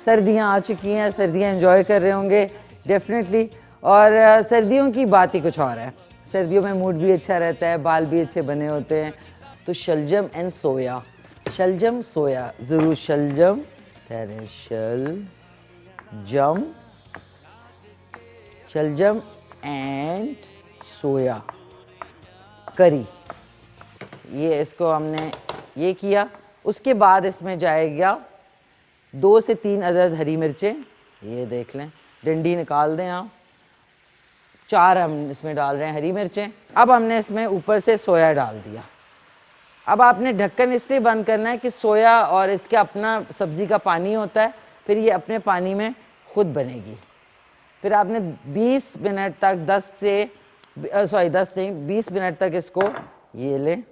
सर्दियां आ चुकी हैं, सर्दियां एंजॉय कर रहे होंगे डेफिनेटली। और सर्दियों की बात ही कुछ और है। सर्दियों में मूड भी अच्छा रहता है, बाल भी अच्छे बने होते हैं। तो शलजम एंड सोया, शलजम सोया ज़रूर, शलजम ठहरे, शलजम एंड सोया करी, ये इसको हमने ये किया। उसके बाद इसमें जाएगा 2 से 3 अदद हरी मिर्चें, ये देख लें, डंडी निकाल दें आप। 4 हम इसमें डाल रहे हैं हरी मिर्चें। अब हमने इसमें ऊपर से सोया डाल दिया। अब आपने ढक्कन इसलिए बंद करना है कि सोया और इसका अपना सब्ज़ी का पानी होता है, फिर ये अपने पानी में खुद बनेगी। फिर आपने 20 मिनट तक 20 मिनट तक इसको ये लें।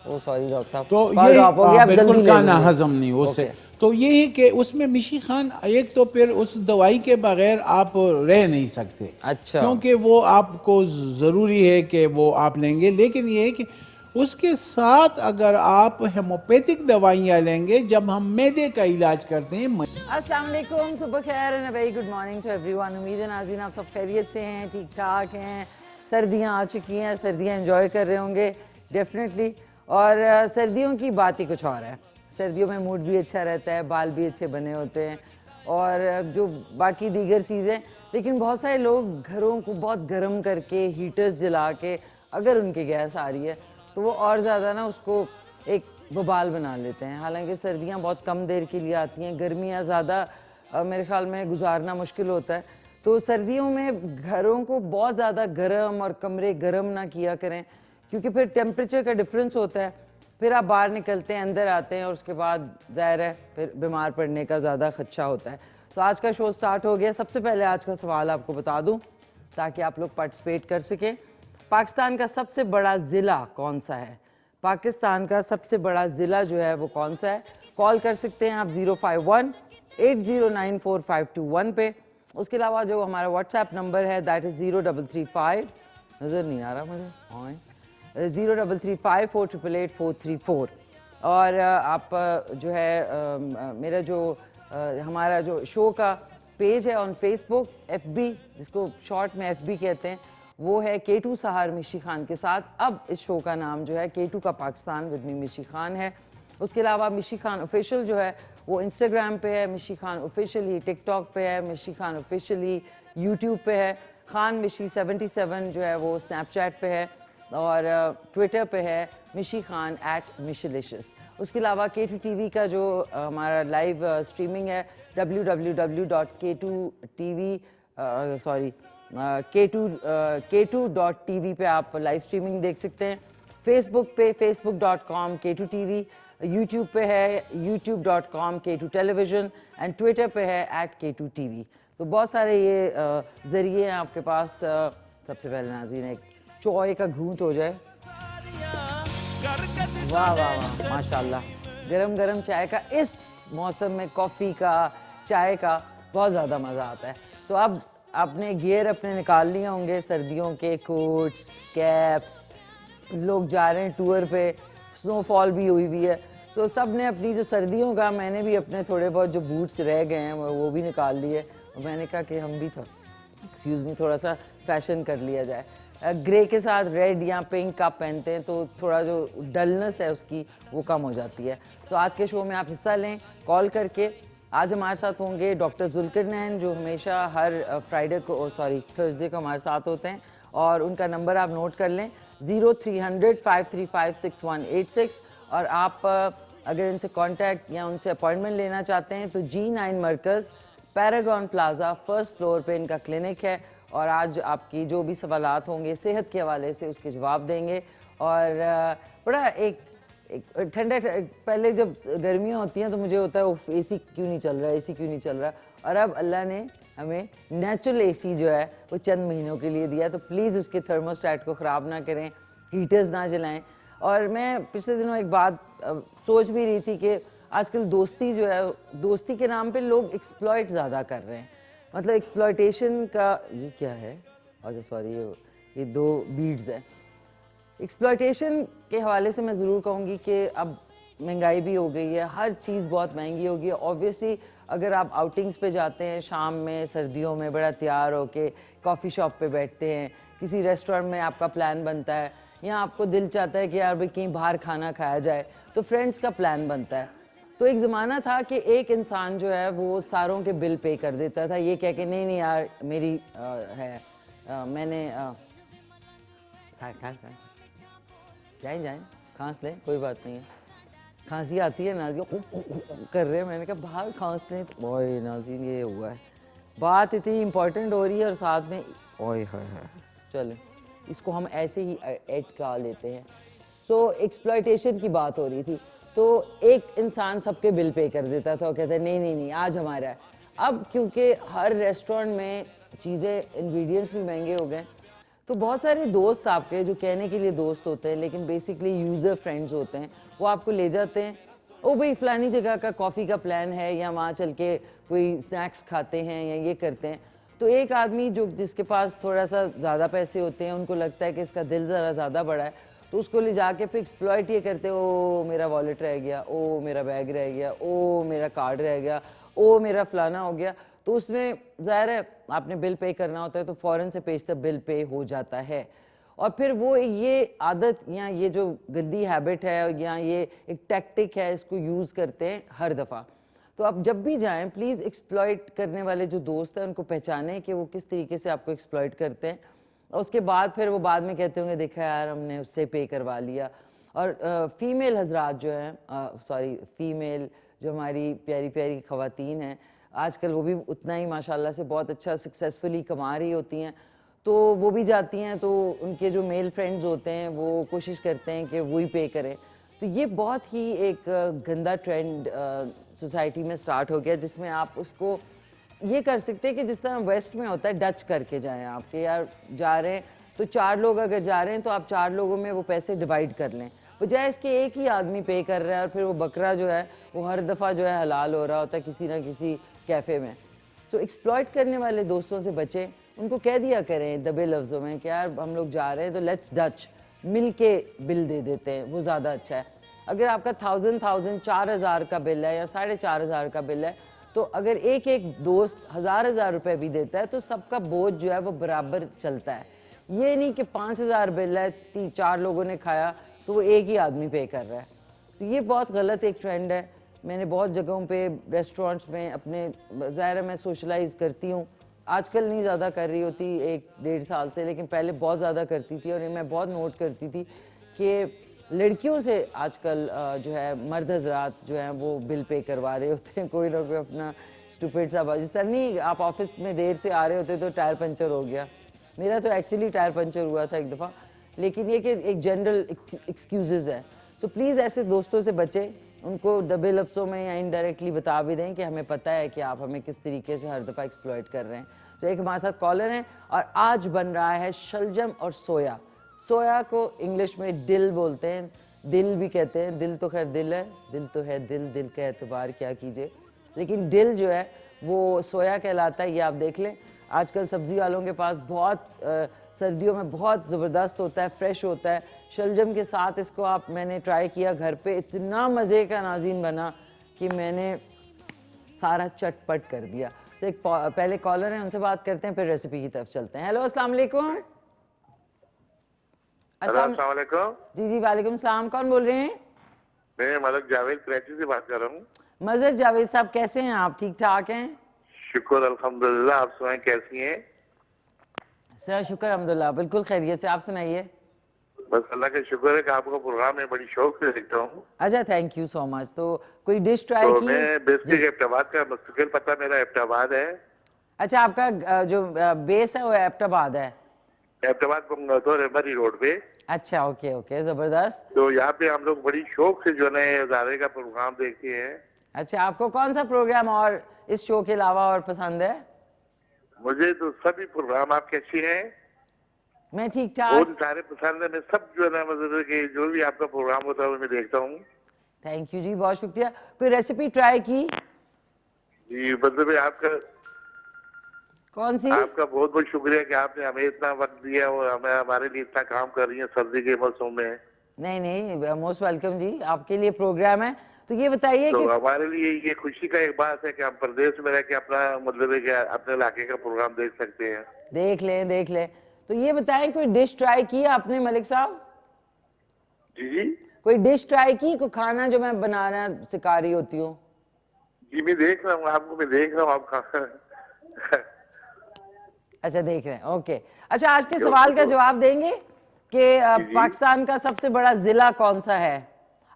ओ सॉरी डॉक्टर साहब, तो कॉल ड्रॉप हो गया, आप बिल्कुल जल्दी ले खाना लीजिए। हजम नहीं उससे। तो ये है कि उसमें मिशी खान, एक तो फिर उस दवाई के बगैर आप रह नहीं सकते। अच्छा, क्योंकि वो आपको ज़रूरी है कि वो आप लेंगे, लेकिन ये है कि उसके साथ अगर आप हेमोपैथिक दवाइयाँ लेंगे, जब हम मैदे का इलाज करते हैं। अस्सलाम वालेकुम, सुबह खैर and very good morning to everyone. उम्मीद है नाज़रीन आप सब खैरियत से हैं, ठीक ठाक हैं। सर्दियां आ चुकी हैं, सर्दियां एंजॉय कर रहे होंगे डेफिनेटली। और सर्दियों की बात ही कुछ और है। सर्दियों में मूड भी अच्छा रहता है, बाल भी अच्छे बने होते हैं और जो बाकी दीगर चीज़ें। लेकिन बहुत सारे लोग घरों को बहुत गर्म करके हीटर्स जला के, अगर उनकी गैस आ रही है तो वो और ज़्यादा ना उसको एक बबाल बना लेते हैं। हालांकि सर्दियां बहुत कम देर के लिए आती हैं, गर्मियां ज़्यादा मेरे ख्याल में गुजारना मुश्किल होता है। तो सर्दियों में घरों को बहुत ज़्यादा गर्म और कमरे गर्म ना किया करें, क्योंकि फिर टेम्परेचर का डिफरेंस होता है। फिर आप बाहर निकलते हैं, अंदर आते हैं और उसके बाद ज़ाहिर है फिर बीमार पड़ने का ज़्यादा खदशा होता है। तो आज का शो स्टार्ट हो गया। सबसे पहले आज का सवाल आपको बता दूँ ताकि आप लोग पार्टिसिपेट कर सकें। पाकिस्तान का सबसे बड़ा ज़िला कौन सा है? पाकिस्तान का सबसे बड़ा ज़िला जो है वो कौन सा है? कॉल कर सकते हैं आप 051-8094-521 पे। उसके अलावा जो हमारा व्हाट्सएप नंबर है दैट इज़ 0335, नज़र नहीं आ रहा मुझे, हाँ 033548888434। और आप जो है मेरा जो हमारा जो शो का पेज है ऑन फेसबुक, FB जिसको शॉर्ट में FB कहते हैं, वो है K2 सहार मिशी खान के साथ। अब इस शो का नाम जो है K2 का पाकिस्तान विद मी मिशी खान है। उसके अलावा मिशी खान ऑफिशियल जो है वो इंस्टाग्राम पे है, मिशी खान ऑफिशियल ही टिकटॉक पे है, मिशी खान ऑफिशियल ही यूट्यूब पे है, खान मिशी 77 जो है वो स्नैपचैट पे है और ट्विटर पे है मिशी खान @मिशलिशियस। उसके अलावा K2 TV का जो हमारा लाइव स्ट्रीमिंग है K2.TV पे आप लाइव स्ट्रीमिंग देख सकते हैं। फेसबुक पे facebook.com K2 TV, यूट्यूब पे है youtube.com K2 television and Twitter पे है @K2 TV। तो बहुत सारे ये ज़रिए हैं आपके पास। सबसे पहले नाज़रीन एक चाय का घूंट हो जाए। वाह वाह वाह माशाल्लाह, गरम गरम चाय का इस मौसम में, कॉफ़ी का, चाय का बहुत ज़्यादा मज़ा आता है। सो अब आपने गियर अपने निकाल लिए होंगे, सर्दियों के कोट्स, कैप्स, लोग जा रहे हैं टूर पे, स्नोफॉल भी हुई भी है। तो सब ने अपनी जो सर्दियों का, मैंने भी अपने थोड़े बहुत जो बूट्स रह गए हैं वो भी निकाल लिए और मैंने कहा कि हम भी एक्सक्यूज़ मी थोड़ा सा फैशन कर लिया जाए। ग्रे के साथ रेड या पिंक आप पहनते हैं तो थोड़ा जो डलनेस है उसकी वो कम हो जाती है। तो आज के शो में आप हिस्सा लें कॉल करके। आज हमारे साथ होंगे डॉक्टर जुल्करनैन जो हमेशा हर थर्सडे को हमारे साथ होते हैं और उनका नंबर आप नोट कर लें 0300-535-6186। और आप अगर इनसे कांटेक्ट या उनसे अपॉइंटमेंट लेना चाहते हैं तो G9 मरकज़ पैरागॉन प्लाजा फर्स्ट फ्लोर पे इनका क्लिनिक है और आज आपकी जो भी सवालात होंगे सेहत के हवाले से उसके जवाब देंगे। और बड़ा एक ठंडा, पहले जब गर्मियाँ होती हैं तो मुझे होता है AC क्यों नहीं चल रहा है, AC क्यों नहीं चल रहा, और अब अल्लाह ने हमें नेचुरल AC जो है वो चंद महीनों के लिए दिया। तो प्लीज़ उसके थर्मोस्टेट को ख़राब ना करें, हीटर्स ना जलाएं। और मैं पिछले दिनों एक बात सोच भी रही थी कि आजकल दोस्ती जो है, दोस्ती के नाम पे लोग एक्सप्लॉइट ज़्यादा कर रहे हैं। मतलब एक्सप्लॉइटेशन का ये क्या है, अच्छा सॉरी ये 2 बीड्स हैं। एक्सप्लॉइटेशन के हवाले से मैं ज़रूर कहूँगी कि अब महंगाई भी हो गई है, हर चीज़ बहुत महंगी हो गई है। ऑब्वियसली अगर आप आउटिंग्स पे जाते हैं शाम में सर्दियों में बड़ा तैयार होके कॉफ़ी शॉप पे बैठते हैं, किसी रेस्टोरेंट में आपका प्लान बनता है, या आपको दिल चाहता है कि यार भाई कहीं बाहर खाना खाया जाए, तो फ्रेंड्स का प्लान बनता है। तो एक ज़माना था कि एक इंसान जो है वो सारों के बिल पे कर देता था, ये कह के नहीं नहीं यार मेरी मैंने जाए जाए खांस लें, कोई बात नहीं है। खांसी आती है, नाज़िया कर रहे हैं, मैंने कहा बाहर खांस लें, तो ओए नाज़ीन ये हुआ है, बात इतनी इंपॉर्टेंट हो रही है और साथ में ओए है। चलो इसको हम ऐसे ही ऐड कर लेते हैं। सो एक्सप्लॉयटेशन की बात हो रही थी, तो एक इंसान सबके बिल पे कर देता था और कहता है नहीं नहीं नहीं आज हमारा है। अब क्योंकि हर रेस्टोरेंट में चीज़ें इंग्रेडिएंट्स भी महंगे हो गए, तो बहुत सारे दोस्त आपके जो कहने के लिए दोस्त होते हैं लेकिन बेसिकली यूज़र फ्रेंड्स होते हैं, वो आपको ले जाते हैं, ओ भाई फ़लानी जगह का कॉफ़ी का प्लान है या वहाँ चल के कोई स्नैक्स खाते हैं या ये करते हैं। तो एक आदमी जो जिसके पास थोड़ा सा ज़्यादा पैसे होते हैं, उनको लगता है कि इसका दिल ज़रा ज़्यादा बड़ा है, तो उसको ले जाके फिर एक्सप्लॉइट ये करते हैं, ओ मेरा वॉलेट रह गया, ओ मेरा बैग रह गया, ओ मेरा कार्ड रह गया, ओ मेरा फ़लाना हो गया। तो उसमें ज़ाहिर है आपने बिल पे करना होता है तो फ़ौरन से पेशतर बिल पे हो जाता है। और फिर वो ये आदत या ये जो गंदी हैबिट है या ये एक टैक्टिक है, इसको यूज़ करते हैं हर दफ़ा। तो आप जब भी जाएं प्लीज़ एक्सप्लॉइट करने वाले जो दोस्त हैं उनको पहचानें कि वो किस तरीके से आपको एक्सप्लॉइट करते हैं, और उसके बाद फिर वो बाद में कहते होंगे देखा यार हमने उससे पे करवा लिया। और फ़ीमेल हजरात जो हैं, सॉरी फ़ीमेल जो हमारी प्यारी प्यारी ख़वातीन हैं आजकल, वो भी उतना ही माशाल्लाह से बहुत अच्छा सक्सेसफुली कमा रही होती हैं, तो वो भी जाती हैं, तो उनके जो मेल फ्रेंड्स होते हैं वो कोशिश करते हैं कि वो ही पे करें। तो ये बहुत ही एक गंदा ट्रेंड सोसाइटी में स्टार्ट हो गया, जिसमें आप उसको ये कर सकते हैं कि जिस तरह वेस्ट में होता है डच करके जाएं आपके, यार जा रहे हैं तो 4 लोग अगर जा रहे हैं तो आप 4 लोगों में वो पैसे डिवाइड कर लें, बजाय इसके एक ही आदमी पे कर रहा है और फिर वो बकरा जो है वो हर दफ़ा जो है हलाल हो रहा होता है किसी ना किसी कैफ़े में। सो एक्सप्लॉइट करने वाले दोस्तों से बचें, उनको कह दिया करें दबे लफ्ज़ों में कि यार हम लोग जा रहे हैं तो लेट्स डच, मिल के बिल दे देते हैं, वो ज़्यादा अच्छा है। अगर आपका 4,000 का बिल है या 4,500 का बिल है, तो अगर एक एक दोस्त 1,000 रुपए भी देता है तो सबका बोझ जो है वो बराबर चलता है। ये नहीं कि 5,000 बिल है, 4 लोगों ने खाया तो वो एक ही आदमी पे कर रहा है। तो ये बहुत गलत एक ट्रेंड है। मैंने बहुत जगहों पे रेस्टोरेंट्स में अपने, ज़ाहिर है मैं सोशलाइज़ करती हूँ, आजकल नहीं ज़्यादा कर रही होती 1-1.5 साल से, लेकिन पहले बहुत ज़्यादा करती थी। और ये मैं बहुत नोट करती थी कि लड़कियों से आजकल जो है मर्द हजरात जो हैं वो बिल पे करवा रहे होते हैं, कोई ना कोई अपना स्टूपिड सा बात। जिस तरह नहीं आप ऑफिस में देर से आ रहे होते तो टायर पंचर हो गया, मेरा तो एक्चुअली टायर पंचर हुआ था एक दफ़ा, लेकिन ये कि एक जनरल एक्सक्यूज़ है। तो प्लीज़ ऐसे दोस्तों से बचें, उनको दबे लफ्ज़ों में या इनडायरेक्टली बता भी दें कि हमें पता है कि आप हमें किस तरीके से हर दफ़ा एक्सप्लॉइट कर रहे हैं। तो एक हमारे साथ कॉलर हैं और आज बन रहा है शलजम और सोया। सोया को इंग्लिश में दिल बोलते हैं, दिल भी कहते हैं, दिल तो खैर दिल है, दिल तो है दिल, दिल का एतबार क्या कीजिए, लेकिन दिल जो है वो सोया कहलाता है। ये आप देख लें, आजकल सब्ज़ी वालों के पास बहुत सर्दियों में बहुत ज़बरदस्त होता है, फ्रेश होता है। शलजम के साथ इसको आप, मैंने ट्राई किया घर पे, इतना मज़े का नाज़ीन बना कि मैंने सारा चटपट कर दिया। तो एक पहले कॉलर हैं, उनसे बात करते हैं, फिर रेसिपी की तरफ चलते हैं। हेलो अस्सलाम वालेकुम। अस्सलाम वालेकुम। जी जी वालेकुम सलाम, कौन बोल रहे हैं? मैं मलक जावेद कराची से बात कर रहा हूँ। मजर जावेद साहब कैसे हैं आप, ठीक ठाक हैं? शुक्र अल्हम्दुलिल्लाह, आप सुनाएं कैसी हैं? सर शुक्र अल्हम्दुलिल्लाह, बिल्कुल खैरियत से, आप सुनाइए। बस अल्लाह का शुक्र है कि आपका प्रोग्राम मैं बड़ी शौक से देखता हूँ। अच्छा थैंक यू सो मच। तो कोई डिश ट्राई तो की? मैं बेसिक एबटाबाद का मुस्तकिल पता मेरा एबटाबाद है। अच्छा आपका जो बेस है वो एबटाबाद है? एबटाबाद तो रेमरी रोड पे। अच्छा ओके ओके, ज़बरदस्त। तो यहाँ पे हम लोग बड़ी शौक से जो है हज़ारे का प्रोग्राम देखते हैं। अच्छा आपको कौन सा प्रोग्राम और इस शो के अलावा और पसंद है? मुझे तो सभी प्रोग्राम आपके अच्छे हैं, मैं ठीक बहुत ठाक। सारे पसंद है। मैं सब जो है ना मतलब कि जो भी आपका प्रोग्राम होता है वो मैं देखता हूँ। थैंक यू जी, बहुत शुक्रिया। कोई रेसिपी ट्राई की? जी मतलब आपका कौन सी? आपका बहुत बहुत शुक्रिया कि आपने हमें इतना वक्त दिया और हमें हमारे लिए इतना काम कर रही है सर्दी के मौसम में। नहीं नहीं, मोस्ट वेलकम जी, आपके लिए प्रोग्राम है। तो ये बताइए तो कि हमारे लिए ये खुशी का एक बात है कि हम प्रदेश में रह के अपना मतलब है कि अपने इलाके का प्रोग्राम देख सकते हैं। देख लें देख लें। तो ये बताएं, कोई डिश ट्राई की आपने मलिक साहब? जी जी कोई डिश ट्राई की, कोई खाना जो मैं बनाना सिखा रही होती हूँ? जी, मैं देख रहा हूँ आपको, मैं देख रहा हूँ आप कहाँ। अच्छा देख रहे हैं, ओके। अच्छा, आज के सवाल का जवाब देंगे कि जी जी पाकिस्तान का सबसे बड़ा जिला कौन सा है?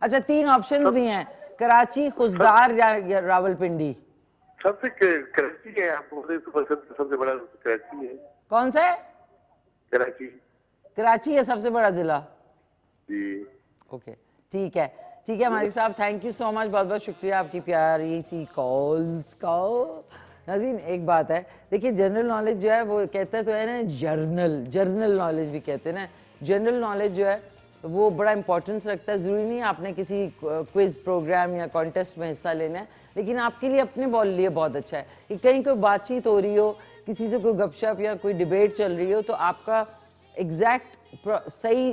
अच्छा, 3 ऑप्शंस भी हैं, कराची, खुजदार या रावलपिंडी। सबसे कराची है, आपको सबसे बड़ा कराची है। कौन सा है? कराची। कराची है सबसे बड़ा जिला। जी ओके, ठीक है ठीक है मालिक साहब, थैंक यू सो मच, बहुत बहुत शुक्रिया आपकी प्यारी सी कॉल्स का। नाज़रीन, एक बात है, देखिए जनरल नॉलेज जो है वो कहता तो है ना, जर्नल नॉलेज भी कहते हैं ना। जनरल नॉलेज जो है वो बड़ा इंपॉर्टेंस रखता है। ज़रूरी नहीं आपने किसी क्विज़ प्रोग्राम या कॉन्टेस्ट में हिस्सा लेना है, लेकिन आपके लिए अपने लिए बहुत अच्छा है कि कहीं कोई बातचीत हो रही हो, किसी से कोई गपशप या कोई डिबेट चल रही हो, तो आपका एग्जैक्ट सही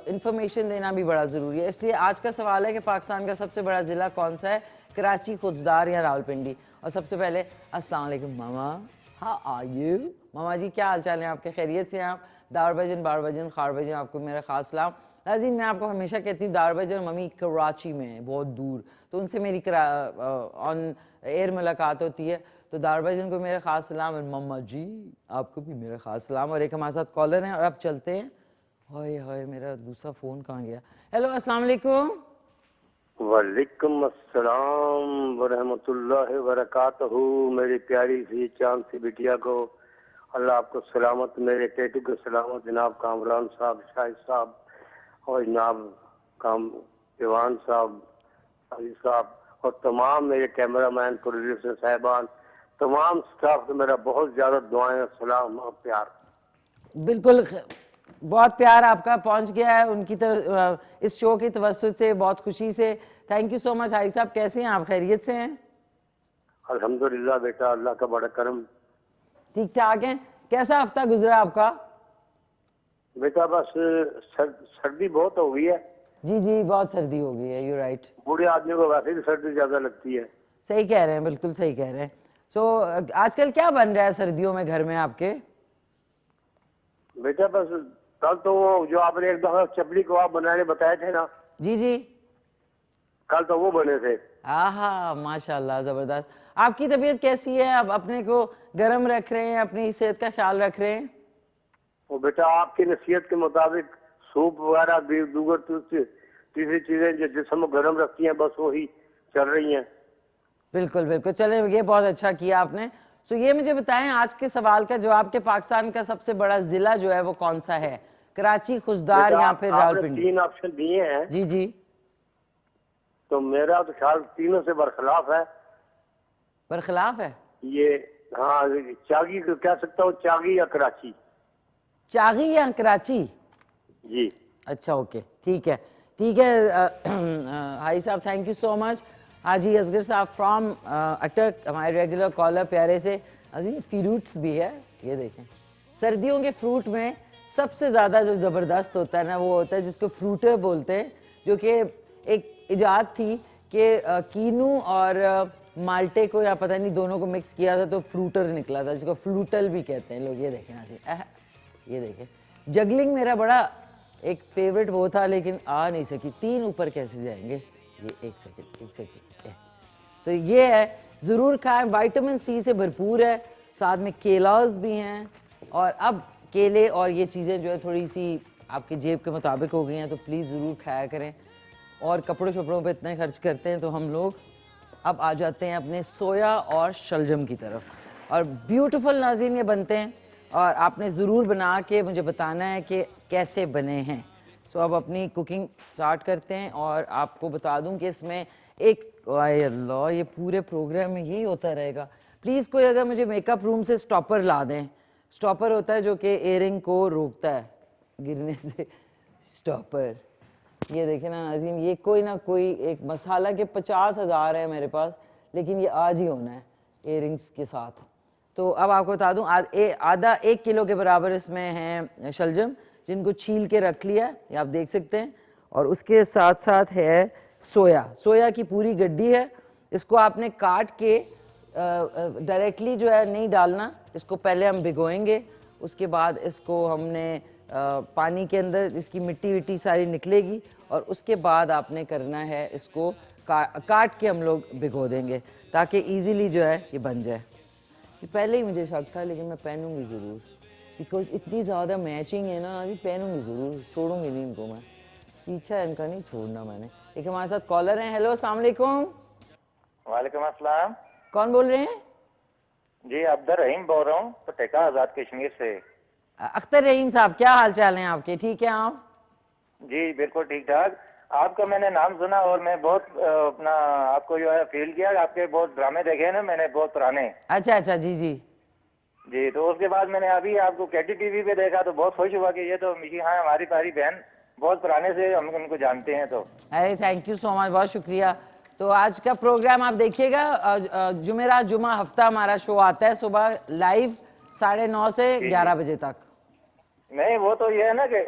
इंफॉर्मेशन देना भी बड़ा ज़रूरी है। इसलिए आज का सवाल है कि पाकिस्तान का सबसे बड़ा ज़िला कौन सा है, कराची, खुजदार या रावलपिंडी? और सबसे पहले अस्सलाम वालेकुम मामा, हाउ आर यू? मामा जी क्या हाल चाल है आपके, खैरियत से हैं आप? दारबजन, बारबजन, खारबजन, आपको मेरा खास सलाम। नाज़रीन, मैं आपको हमेशा कहती हूँ दारबजन मम्मी कराची में है, बहुत दूर, तो उनसे मेरी ऑन एयर मुलाकात होती है। तो दारबजन को मेरा खास सलाम, और मम्मा जी आपको भी मेरा खास सलाम। और एक हमारे साथ कॉलर हैं, और अब चलते हैं। हाय हाय, मेरा दूसरा फ़ोन कहाँ गया? हेलो, अस्सलाम वालेकुम। वालेकुम अस्सलाम वरहमतुल्लाहि वबरकातुहू। मेरी प्यारी सी चांद सी बिटिया को अल्लाह आपको सलामत, मेरे टेटू के सलामत, जनाब कामरान साहब, शाहिद साहब और जनाब काम जवान साहब, अली साहब और तमाम मेरे कैमरामैन, प्रोड्यूसर साहबान, तमाम स्टाफ को मेरा बहुत ज़्यादा दुआएं, सलाम और प्यार। बिल्कुल, बहुत प्यार आपका पहुंच गया है उनकी तरफ, इस शो की तवज्जुह से, बहुत खुशी से। Thank you so much. High साहब कैसे हैं आप, खैरियत से हैं? अल्हम्दुलिल्लाह बेटा, अल्लाह का बड़ा करम। ठीक ठाक हैं। कैसा हफ्ता गुजरा आपका? बेटा बस सर्दी बहुत हो गई है। जी जी, बहुत सर्दी हो गई है, यू राइट। बूढ़े आदमी को वैसे भी सर्दी ज्यादा लगती है। सही कह रहे हैं, बिल्कुल सही कह रहे हैं। सो आजकल क्या बन रहा है सर्दियों में घर में आपके? बेटा बस कल तो वो जो आपने एक दफा चपली कबाब बनाने बताए थे ना, जी जी, कल तो वो बने थे। आहा माशाल्लाह, ज़बरदस्त। आपकी तबीयत कैसी है? आप अपने को गर्म रख रहे हैं, अपनी सेहत का ख्याल रख रहे हैं? वो बेटा आपकी नसीहत के मुताबिक सूप वगैरह दूसर तीसरी चीजें जो जिस्म को गर्म रखती हैं, बस वही चल रही हैं। बिल्कुल बिल्कुल, चले, ये बहुत अच्छा किया आपने। सो ये मुझे बताएं, आज के सवाल का जवाब के पाकिस्तान का सबसे बड़ा जिला जो है वो कौन सा है, कराची, खुजदार बेटा या फिर आपने रावलपिंडी? 3 ऑप्शन दिए हैं, जी जी, तो मेरा तो ख्याल तीनों से बरखिलाफ है। बरखिलाफ है। ये हाँ, चागी को कह सकता हूँ, चागी या कराची। चागी या कराची? जी अच्छा ओके, ठीक है ठीक है। हाई साहब थैंक यू सो मच। हाजी असगर साहब फ्रॉम अटक, हमारे रेगुलर कॉलर प्यारे से। अजी फ्रूट्स भी है, ये देखें, सर्दियों के फ्रूट में सबसे ज़्यादा जो ज़बरदस्त होता है ना, वो होता है जिसको फ्रूटर बोलते हैं, जो कि एक इजाद थी कि कीनू और माल्टे को या पता नहीं दोनों को मिक्स किया था तो फ्रूटर निकला था, जिसको फ्लूटल भी कहते हैं लोग। ये देखें ना जी, ये देखें, जगलिंग मेरा बड़ा एक फेवरेट वो था, लेकिन आ नहीं सकी। 3 ऊपर कैसे जाएंगे? ये एक सेकंड। तो ये है, ज़रूर खाएं, विटामिन सी से भरपूर है, साथ में केलास भी हैं। और अब केले और ये चीज़ें जो है थोड़ी सी आपकी जेब के मुताबिक हो गई हैं, तो प्लीज़ ज़रूर खाया करें। और कपड़ों शपड़ों पे इतना खर्च करते हैं, तो हम लोग अब आ जाते हैं अपने सोया और शलजम की तरफ। और ब्यूटीफुल नाज़रीन ये बनते हैं, और आपने ज़रूर बना के मुझे बताना है कि कैसे बने हैं। तो अब अपनी कुकिंग स्टार्ट करते हैं, और आपको बता दूं कि इसमें एक, अल्लाह, ये पूरे प्रोग्राम में यही होता रहेगा। प्लीज़ कोई अगर मुझे मेकअप रूम से स्टॉपर ला दें। स्टॉपर होता है जो कि एयरिंग को रोकता है गिरने से, स्टॉपर। ये देखें ना नाज़रीन, ये कोई ना कोई एक मसाला के 50,000 है मेरे पास, लेकिन ये आज ही होना है एयरिंग्स के साथ। तो अब आपको बता दूं, आधा 1 किलो के बराबर इसमें है शलजम, जिनको छील के रख लिया, ये आप देख सकते हैं। और उसके साथ साथ है सोया। सोया की पूरी गड्डी है, इसको आपने काट के डायरेक्टली जो है नहीं डालना, इसको पहले हम भिगोएंगे, उसके बाद इसको हमने पानी के अंदर इसकी मिट्टी विट्टी सारी निकलेगी और उसके बाद आपने करना है इसको काट के हम लोग भिगो देंगे ताकि इजीली जो है ये बन जाए। ये पहले ही मुझे शक था लेकिन मैं पहनूंगी ज़रूर, बिकॉज इतनी ज़्यादा मैचिंग है ना, अभी पहनूंगी ज़रूर, छोड़ूंगी नहीं इनको मैं, पीछा इनका नहीं छोड़ना मैंने। एक हमारे साथ कॉलर हैं। हेलो, अस्सलाम वालेकुम। वालेकुम अस्सलाम। कौन बोल रहे हैं? जी अब्दुल रहीम बोल रहा हूँ, पटेका आज़ाद कश्मीर से। अख्तर रहीम साहब, क्या हाल चाल हैं आपके? ठीक है आप? जी बिल्कुल ठीक ठाक। आपका मैंने नाम सुना और मैं बहुत अपना आपको जो है फील किया, आपके बहुत ड्रामे देखे हैं ना मैंने, बहुत पुराने। अच्छा अच्छा, जी जी जी, तो उसके बाद मैंने अभी आपको केटी टीवी पे देखा तो बहुत खुश हुआ कि ये तो मिशी हाँ हमारी प्यारी बहन, बहुत पुराने से हम उनको जानते हैं। तो अरे थैंक यू सो मच, बहुत शुक्रिया। तो आज का प्रोग्राम आप देखिएगा, जुमेरात जुमा हफ्ता हमारा शो आता है सुबह लाइव 9:30 से 11 बजे तक। नहीं वो तो ये है ना कि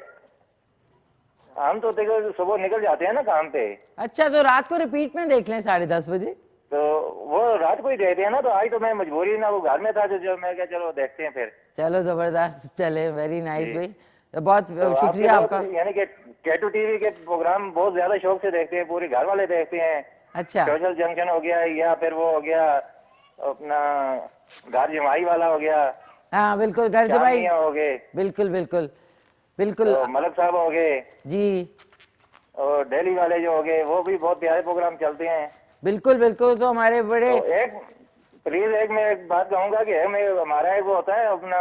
हम तो देखो सुबह निकल जाते हैं ना काम पे। अच्छा, तो रात को रिपीट में देख लें 10:30 बजे। तो वो रात को ही देते हैं ना, तो आज तो मैं मजबूरी ना, वो घर में था तो जो मैं क्या चलो देखते हैं फिर। चलो जबरदस्त, चले, वेरी नाइस भाई, बहुत तो शुक्रिया आपका। यानी कि केटू टीवी के प्रोग्राम बहुत ज्यादा शौक से देखते हैं, पूरे घर वाले देखते हैं। अच्छा, सोशल जंक्शन हो गया या फिर वो हो गया अपना घर जमाई वाला हो गया, हाँ बिल्कुल, घर जमाई चांदनियाँ हो गए, बिल्कुल बिल्कुल बिल्कुल तो मलक साहब हो गए जी, और दिल्ली वाले जो हो गए, वो भी बहुत प्यारे प्रोग्राम चलते हैं। बिल्कुल बिल्कुल। तो हमारे बड़े तो एक प्लीज एक मैं एक बात कहूंगा कि हमारा एक वो होता है अपना,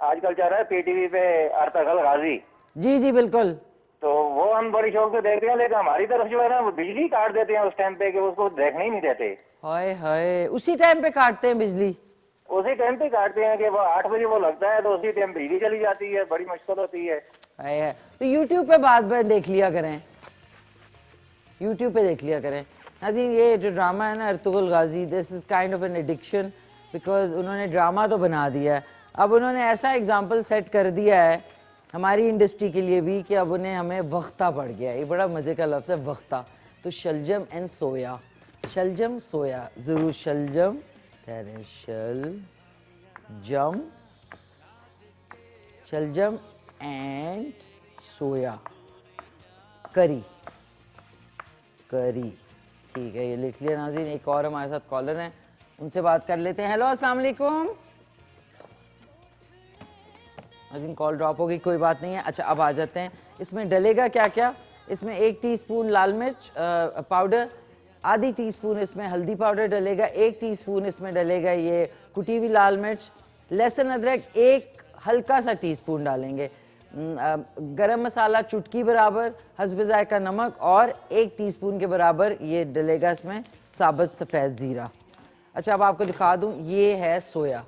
आजकल चल रहा है पीटीवी पे अर्तगल गाजी। जी जी बिल्कुल। तो वो हम बड़ी शौक से देखते हैं, लेकिन हमारी तरफ जो है ना वो बिजली काट देते हैं उस टाइम पे कि उसको देखने ही नहीं देते। हाय हाय, उसी टाइम पे काटते हैं बिजली? उसी टाइम पे काटते हैं कि वो 8 बजे वो लगता है तो उसी टाइम बिजली चली जाती है, बड़ी मुश्किल होती है। हाय हाय, तो यूट्यूब पे बात में देख लिया करें, यूट्यूब पे देख लिया करें। नाज़रीन, ये जो ड्रामा है ना Ertugrul Ghazi, this is kind of an addiction, because उन्होंने ड्रामा तो बना दिया है, अब उन्होंने ऐसा एग्जाम्पल सेट कर दिया है हमारी इंडस्ट्री के लिए भी कि अब उन्हें हमें वक्ता पड़ गया। ये बड़ा मज़े का लफ्ज़ है वक्ता। तो शलजम एंड सोया, शलजम सोया, ज़रूर शलजम, शलजम, शलजम एंड सोया करी, करी, ठीक है, ये लिख लिया नाज़रीन। एक और हमारे साथ कॉलर हैं, उनसे बात कर लेते हैं। हेलो, अस्सलाम वालेकुम। नाज़रीन कॉल ड्रॉप हो गई, कोई बात नहीं है। अच्छा, अब आ जाते हैं, इसमें डलेगा क्या क्या। इसमें 1 टीस्पून लाल मिर्च पाउडर, आधी टीस्पून इसमें हल्दी पाउडर डलेगा, 1 टीस्पून इसमें डलेगा ये कुटी हुई लाल मिर्च, लहसुन अदरक 1 हल्का सा टीस्पून डालेंगे, गरम मसाला चुटकी बराबर, हस्ब जायका नमक और 1 टीस्पून के बराबर ये डलेगा इसमें साबुत सफ़ेद ज़ीरा। अच्छा, अब आपको दिखा दूं, ये है सोया।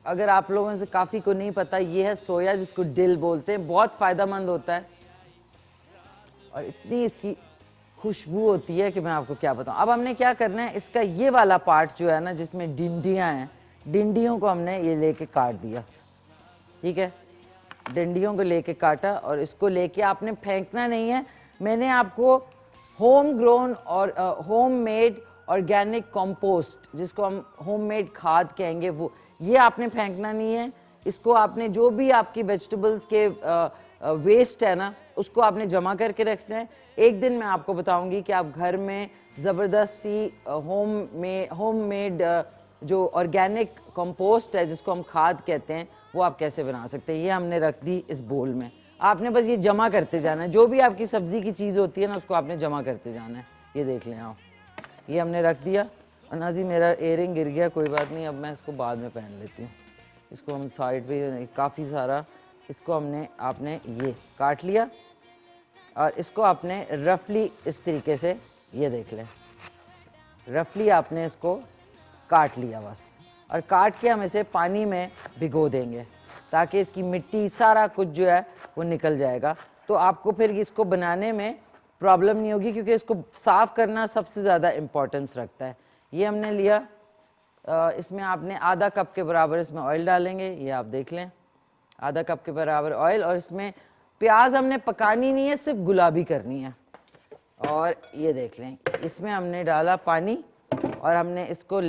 अगर आप लोगों से काफ़ी को नहीं पता, ये है सोया जिसको डिल बोलते हैं, बहुत फ़ायदेमंद होता है और इतनी इसकी खुशबू होती है कि मैं आपको क्या बताऊं। अब हमने क्या करना है, इसका ये वाला पार्ट जो है ना जिसमें डिंडियाँ हैं, डिंडियों को हमने ये लेके काट दिया, ठीक है, डंडियों को लेके काटा और इसको लेके आपने फेंकना नहीं है। मैंने आपको होम ग्रोन और होम मेड ऑर्गेनिक कंपोस्ट, जिसको हम होम मेड खाद कहेंगे, वो ये आपने फेंकना नहीं है। इसको आपने जो भी आपकी वेजिटेबल्स के वेस्ट है ना, उसको आपने जमा करके रखना है। एक दिन मैं आपको बताऊंगी कि आप घर में ज़बरदस्त सी होम मेड जो ऑर्गेनिक कंपोस्ट है जिसको हम खाद कहते हैं, वो आप कैसे बना सकते हैं। ये हमने रख दी इस बोल में, आपने बस ये जमा करते जाना है। जो भी आपकी सब्जी की चीज़ होती है ना, उसको आपने जमा करते जाना है। ये देख लें आप, ये हमने रख दिया। अनाजी मेरा एयरिंग गिर गया, कोई बात नहीं, अब मैं इसको बाद में पहन लेती हूँ। इसको हम साइड पे काफ़ी सारा इसको आपने ये काट लिया और इसको आपने रफली इस तरीके से, ये देख लें, रफली आपने इसको काट लिया बस। और काट के हम इसे पानी में भिगो देंगे ताकि इसकी मिट्टी सारा कुछ जो है वो निकल जाएगा। तो आपको फिर इसको बनाने में प्रॉब्लम नहीं होगी, क्योंकि इसको साफ़ करना सबसे ज़्यादा इम्पोर्टेंस रखता है। ये हमने लिया, इसमें आपने आधा कप के बराबर इसमें ऑयल डालेंगे, ये आप देख लें, आधा कप के बराबर ऑयल, और इसमें प्याज हमने पकानी नहीं है, सिर्फ गुलाबी करनी है। और ये देख लें, इसमें हमने डाला पानी और हमने इसको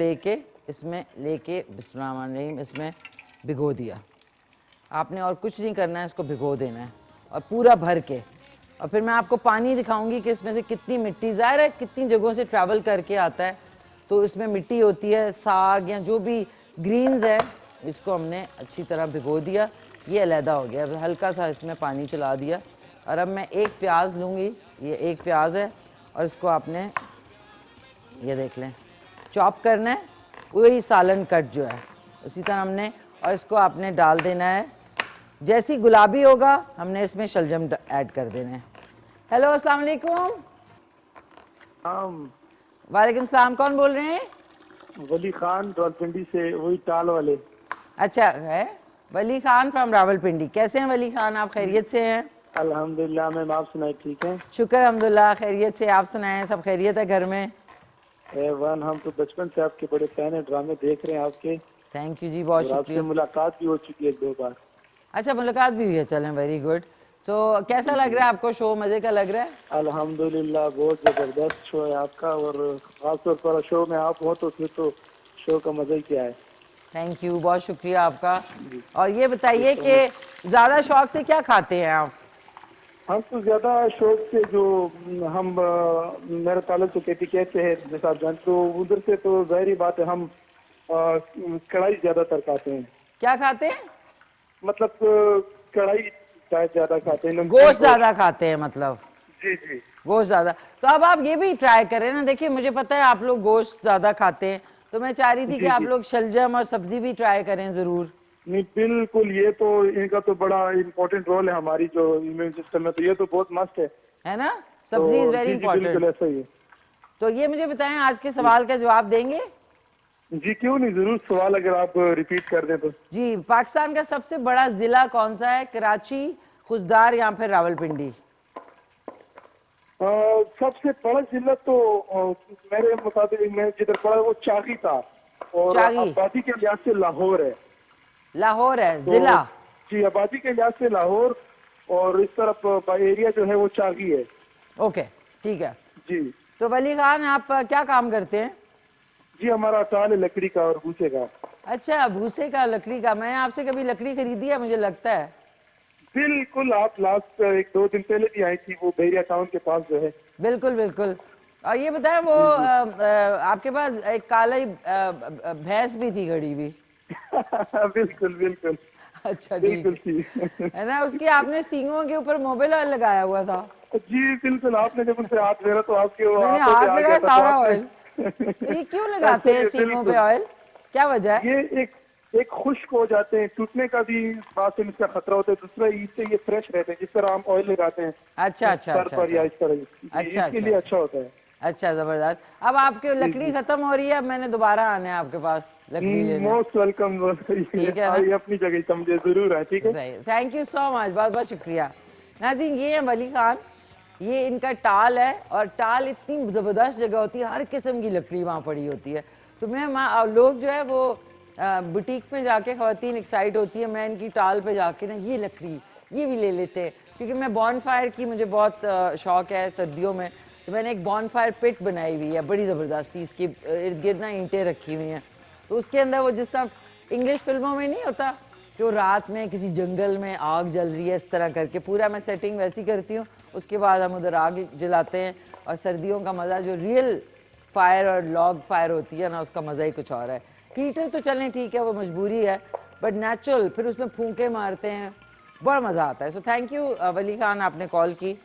इसमें लेके बिस्मिल्लाहिर्रहमानिर्रहीम इसमें भिगो दिया। आपने और कुछ नहीं करना है, इसको भिगो देना है और पूरा भर के। और फिर मैं आपको पानी दिखाऊंगी कि इसमें से कितनी मिट्टी, ज़ाहिर है कितनी जगहों से ट्रैवल करके आता है तो इसमें मिट्टी होती है। साग या जो भी ग्रीन्स है, इसको हमने अच्छी तरह भिगो दिया, ये अलहदा हो गया। अब हल्का सा इसमें पानी चला दिया और अब मैं एक प्याज लूँगी, ये एक प्याज है और इसको आपने ये देख लें चॉप करना है, वही सालन कट जो है उसी तरह हमने, और इसको आपने डाल देना है। जैसी गुलाबी होगा हमने इसमें शलजम ऐड कर देना है। हेलो अस्सलाम वालेकुम। वालेकुम सलाम, कौन बोल रहे हैं? वली खान रावलपिंडी से, वही टाल वाले। अच्छा है, वली खान फ्रॉम रावलपिंडी। कैसे हैं वली खान, आप खैरियत से हैं? अल्हम्दुलिल्लाह मैम, आप सुनाए ठीक हैं? शुक्र अल्हम्दुलिल्लाह, खैरियत से। आप सुनाएं, सब खैरियत है घर में? वन, हम तो बचपन से आपके बड़े फैन है, ड्रामे देख रहे हैं आपके। थैंक यू जी, बहुत और आपसे शुक्रिया। मुलाकात भी हो चुकी है 1-2 बार। अच्छा, मुलाकात भी हुई है, चलें वेरी गुड। सो कैसा लग रहा है आपको शो, मज़े का लग रहा है? अल्हम्दुलिल्लाह बहुत जबरदस्त शो है आपका, और खासतौर पर शो में आप हो तो फिर तो शो का मजा ही क्या है। थैंक यू, बहुत शुक्रिया आपका। और ये बताइए कि ज़्यादा शौक से क्या खाते हैं आप? हम तो ज्यादा शौक से जो हम मेरा ताल्लुक तो KTK से है, जैसा आप जानते हो, उधर से तो जाहिर बात है हम कढ़ाई ज्यादातर खाते हैं। क्या खाते हैं? मतलब कढ़ाई शायद ज्यादा खाते हैं, गोश्त ज़्यादा खाते हैं मतलब? जी जी। गोश्त ज़्यादा। तो अब आप ये भी ट्राई करें ना, देखिए मुझे पता है आप लोग गोश्त ज़्यादा खाते हैं, तो मैं चाह रही थी कि आप लोग शलजम और सब्जी भी ट्राई करें ज़रूर। नहीं बिल्कुल, ये तो इनका तो बड़ा इम्पोर्टेंट रोल है हमारी जो इम्यून सिस्टम में, तो ये तो बहुत मस्त है ना, सब्जी इज़ वेरी बिल्कुल इंपॉर्टेंट। ऐसा ही है। तो ये मुझे बताएं, आज के सवाल का जवाब देंगे? जी क्यों नहीं, जरूर। सवाल अगर आप रिपीट कर दें तो। जी, पाकिस्तान का सबसे बड़ा जिला कौन सा है? कराची, खुजदार या फिर रावलपिंडी? सबसे बड़ा जिला तो मेरे मुताबिक मैं जिधर पढ़ा वो चागी था, और चागी। आबादी के लिहाज से लाहौर है। लाहौर है तो जिला? जी, आबादी के लिहाज से लाहौर, और इस तरफ एरिया जो है वो चागी है। ओके ठीक है। जी तो वली खान आप क्या काम करते हैं? जी, हमारा टाल है लकड़ी का और भूसे का। अच्छा, भूसे का, लकड़ी का। मैंने आपसे कभी लकड़ी खरीदी है मुझे लगता है। बिल्कुल, आप लास्ट 1-2 दिन पहले भी आई थी, वो बहरिया टाउन के पास जो है। बिल्कुल बिल्कुल। और ये बताएं, वो आपके पास एक काली भैंस भी थी खड़ी हुई? बिल्कुल बिल्कुल। अच्छा बिल्कुल ठीक ठीक। है ना, उसकी आपने सींगों के ऊपर मोबाइल ऑयल लगाया हुआ था? जी बिल्कुल, आपने जब उनसे हाथ फेरा तो आपके वो मैंने आंखों पे हाथ आ लगाया गया था, तो सारा आपने- ऑयल। तो ये क्यों लगाते हैं सींगों पे ऑयल, क्या वजह है? ये एक खुश्क हो जाते हैं, टूटने का भी बात से इसका खतरा होता है। दूसरा इससे ये फ्रेश रहते हैं, जिस तरह हम ऑयल लगाते हैं अच्छा अच्छा सर अच्छा पर या अच्छा इस तरह, अच्छा, इसके लिए अच्छा होता है। अच्छा, जबरदस्त। अब आपकी लकड़ी खत्म हो रही है, अब मैंने दोबारा आना है आपके पास लकड़ी लेने। Most welcome. ठीक है ना? ये अपनी जगह समझे, जरूर है। ठीक है, सही, थैंक यू सो मच, बहुत बहुत शुक्रिया। नाज़रीन, ये है वली खान, ये इनका टाल है, और टाल इतनी ज़बरदस्त जगह होती है, हर किस्म की लकड़ी वहाँ पड़ी होती है। तो मैं लोग जो है वो बुटीक में जाके ख़वातीन एक्साइट होती है, मैं इनकी टाल पे जाके ना ये लकड़ी ये भी ले लेते हैं, क्योंकि मैं बॉनफायर की मुझे बहुत शौक़ है सर्दियों में। तो मैंने एक बॉनफायर पिट बनाई हुई है बड़ी ज़बरदस्ती, इसके इर्द गिर्द ना ईंटें रखी हुई हैं, तो उसके अंदर वो जिस तरह इंग्लिश फिल्मों में नहीं होता कि वो रात में किसी जंगल में आग जल रही है, इस तरह करके पूरा मैं सेटिंग वैसी करती हूँ। उसके बाद हम उधर आग जलाते हैं, और सर्दियों का मज़ा जो रियल फायर और लॉग फायर होती है ना, उसका मज़ा ही कुछ और है। हीटर तो चलें ठीक है, वो मजबूरी है, बट नेचुरल फिर उसमें फूंके मारते हैं, बड़ा मज़ा आता है। सो थैंक यू वली खान, आपने कॉल की,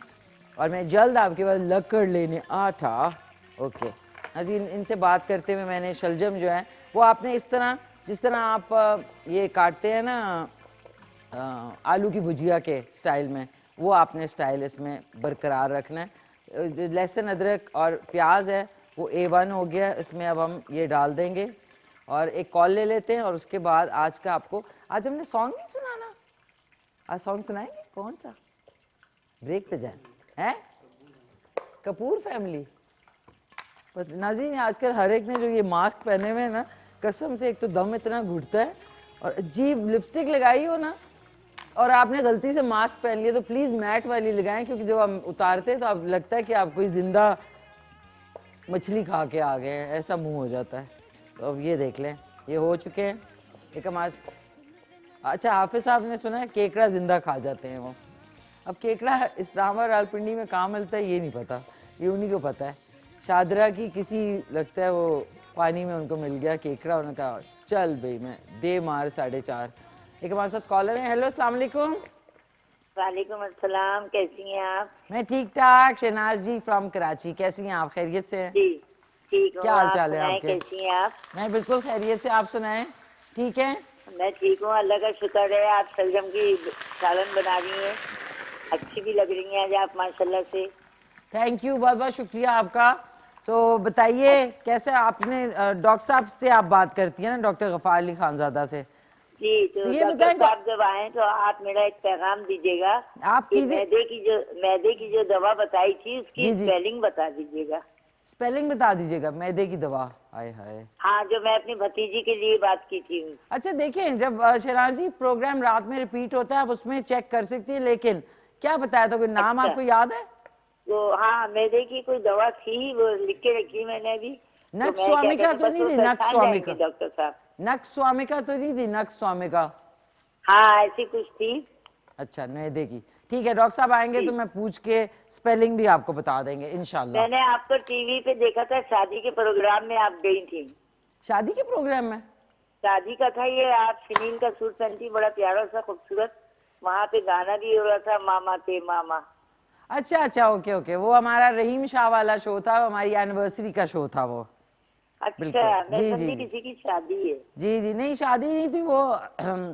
और मैं जल्द आपके पास लकड़ लेने आता। ओके नाज़रीन, इनसे बात करते हुए मैंने शलजम जो है वो आपने इस तरह, जिस तरह आप ये काटते हैं ना आलू की भुजिया के स्टाइल में, वो आपने स्टाइल इसमें बरकरार रखना है। लहसुन अदरक और प्याज है वो A1 हो गया, इसमें अब हम ये डाल देंगे, और एक कॉल ले लेते हैं, और उसके बाद आज का आपको, आज हमने सॉन्ग नहीं सुनाना, आज सॉन्ग सुनाएंगे। कौन सा? ब्रेक पे जाए हैं? कपूर फैमिली। नाज़रीन, आजकल हर एक ने जो ये मास्क पहने हुए हैं ना, कसम से एक तो दम इतना घुटता है, और अजीब लिपस्टिक लगाई हो ना और आपने गलती से मास्क पहन लिया तो प्लीज़ मैट वाली लगाएं, क्योंकि जब हम उतारते हैं तो आप लगता है कि आप कोई ज़िंदा मछली खा के आ गए हैं, ऐसा मुंह हो जाता है। तो अब ये देख लें, ये हो चुके हैं। एक हमारे, अच्छा हाफिज साहब ने सुना है केकड़ा ज़िंदा खा जाते हैं वो। अब केकड़ा इस्लामाबाद रावलपिंडी में कहाँ मिलता है ये नहीं पता, ये उन्हीं को पता है। शादरा की किसी लगता है वो पानी में उनको मिल गया केकड़ा, उन्होंने कहा चल भाई मैं दे मार 4.5। एक हमारे साथ कॉलर है। हेलो अस्सलाम वालेकुम। वालेकुम अस्सलाम, कैसी हैं आप? मैं ठीक ठाक, शहनाज जी फ्रॉम कराची। कैसी हैं आप, खैरियत से हैं? जी ठीक हूँ। क्या हाल आप चाल है सुनाएं, आपके? कैसी हैं आप? मैं बिल्कुल खैरियत से, आप सुनाएं? ठीक है, मैं ठीक हूँ, अल्लाह का शुक्र है। आप शलजम की सालन बना रही हैं, अच्छी भी लग रही हैं आज आप माशाल्लाह से। थैंक यू, बहुत बहुत शुक्रिया आपका। तो बताइए कैसे आपने डॉक्टर साहब से आप बात करती हैं ना, डॉक्टर गफार अली खानजादा से? जी तो ये डॉक्टर बताएं साहब जब आए तो आप मेरा एक पैगाम दीजिएगा आप कि कीजिए। मैदे की जो दवा बताई थी उसकी जी, जी। स्पेलिंग बता दीजिएगा। स्पेलिंग बता दीजिएगा मैदे की दवा। हाय हाय। हाँ, जो मैं अपनी भतीजी के लिए बात की थी। अच्छा देखें, जब शहनाज जी प्रोग्राम रात में रिपीट होता है आप उसमें चेक कर सकती हैं, लेकिन क्या बताया था, कोई नाम अच्छा। आपको याद है? तो हाँ, मैदे की कोई दवा थी, वो लिख के रखी मैंने अभी। नक्स स्वामिका तो नहीं थी? नक्स स्वामिका, डॉक्टर साहब? नक्स स्वामिका तो नहीं थी? नक्स स्वामिका, हाँ ऐसी कुछ थी। अच्छा मैदे की। ठीक है, डॉक्टर साहब आएंगे तो मैं पूछ के स्पेलिंग भी आपको बता देंगे इंशाल्लाह। मैंने आपको टीवी पे देखा था, शादी के प्रोग्राम में आप गई थी। शादी के प्रोग्राम में? शादी का था ये, आप शनील का सूट पहनती, बड़ा प्यारा सा खूबसूरत। वहाँ पे गाना भी हो रहा था, मामा ते मामा। अच्छा अच्छा, ओके ओके, वो हमारा रहीम शाह वाला शो था, हमारी एनिवर्सरी का शो था वो। अच्छा, मैं जी, समझी जी। किसी की शादी है। जी जी, नहीं शादी नहीं थी वो,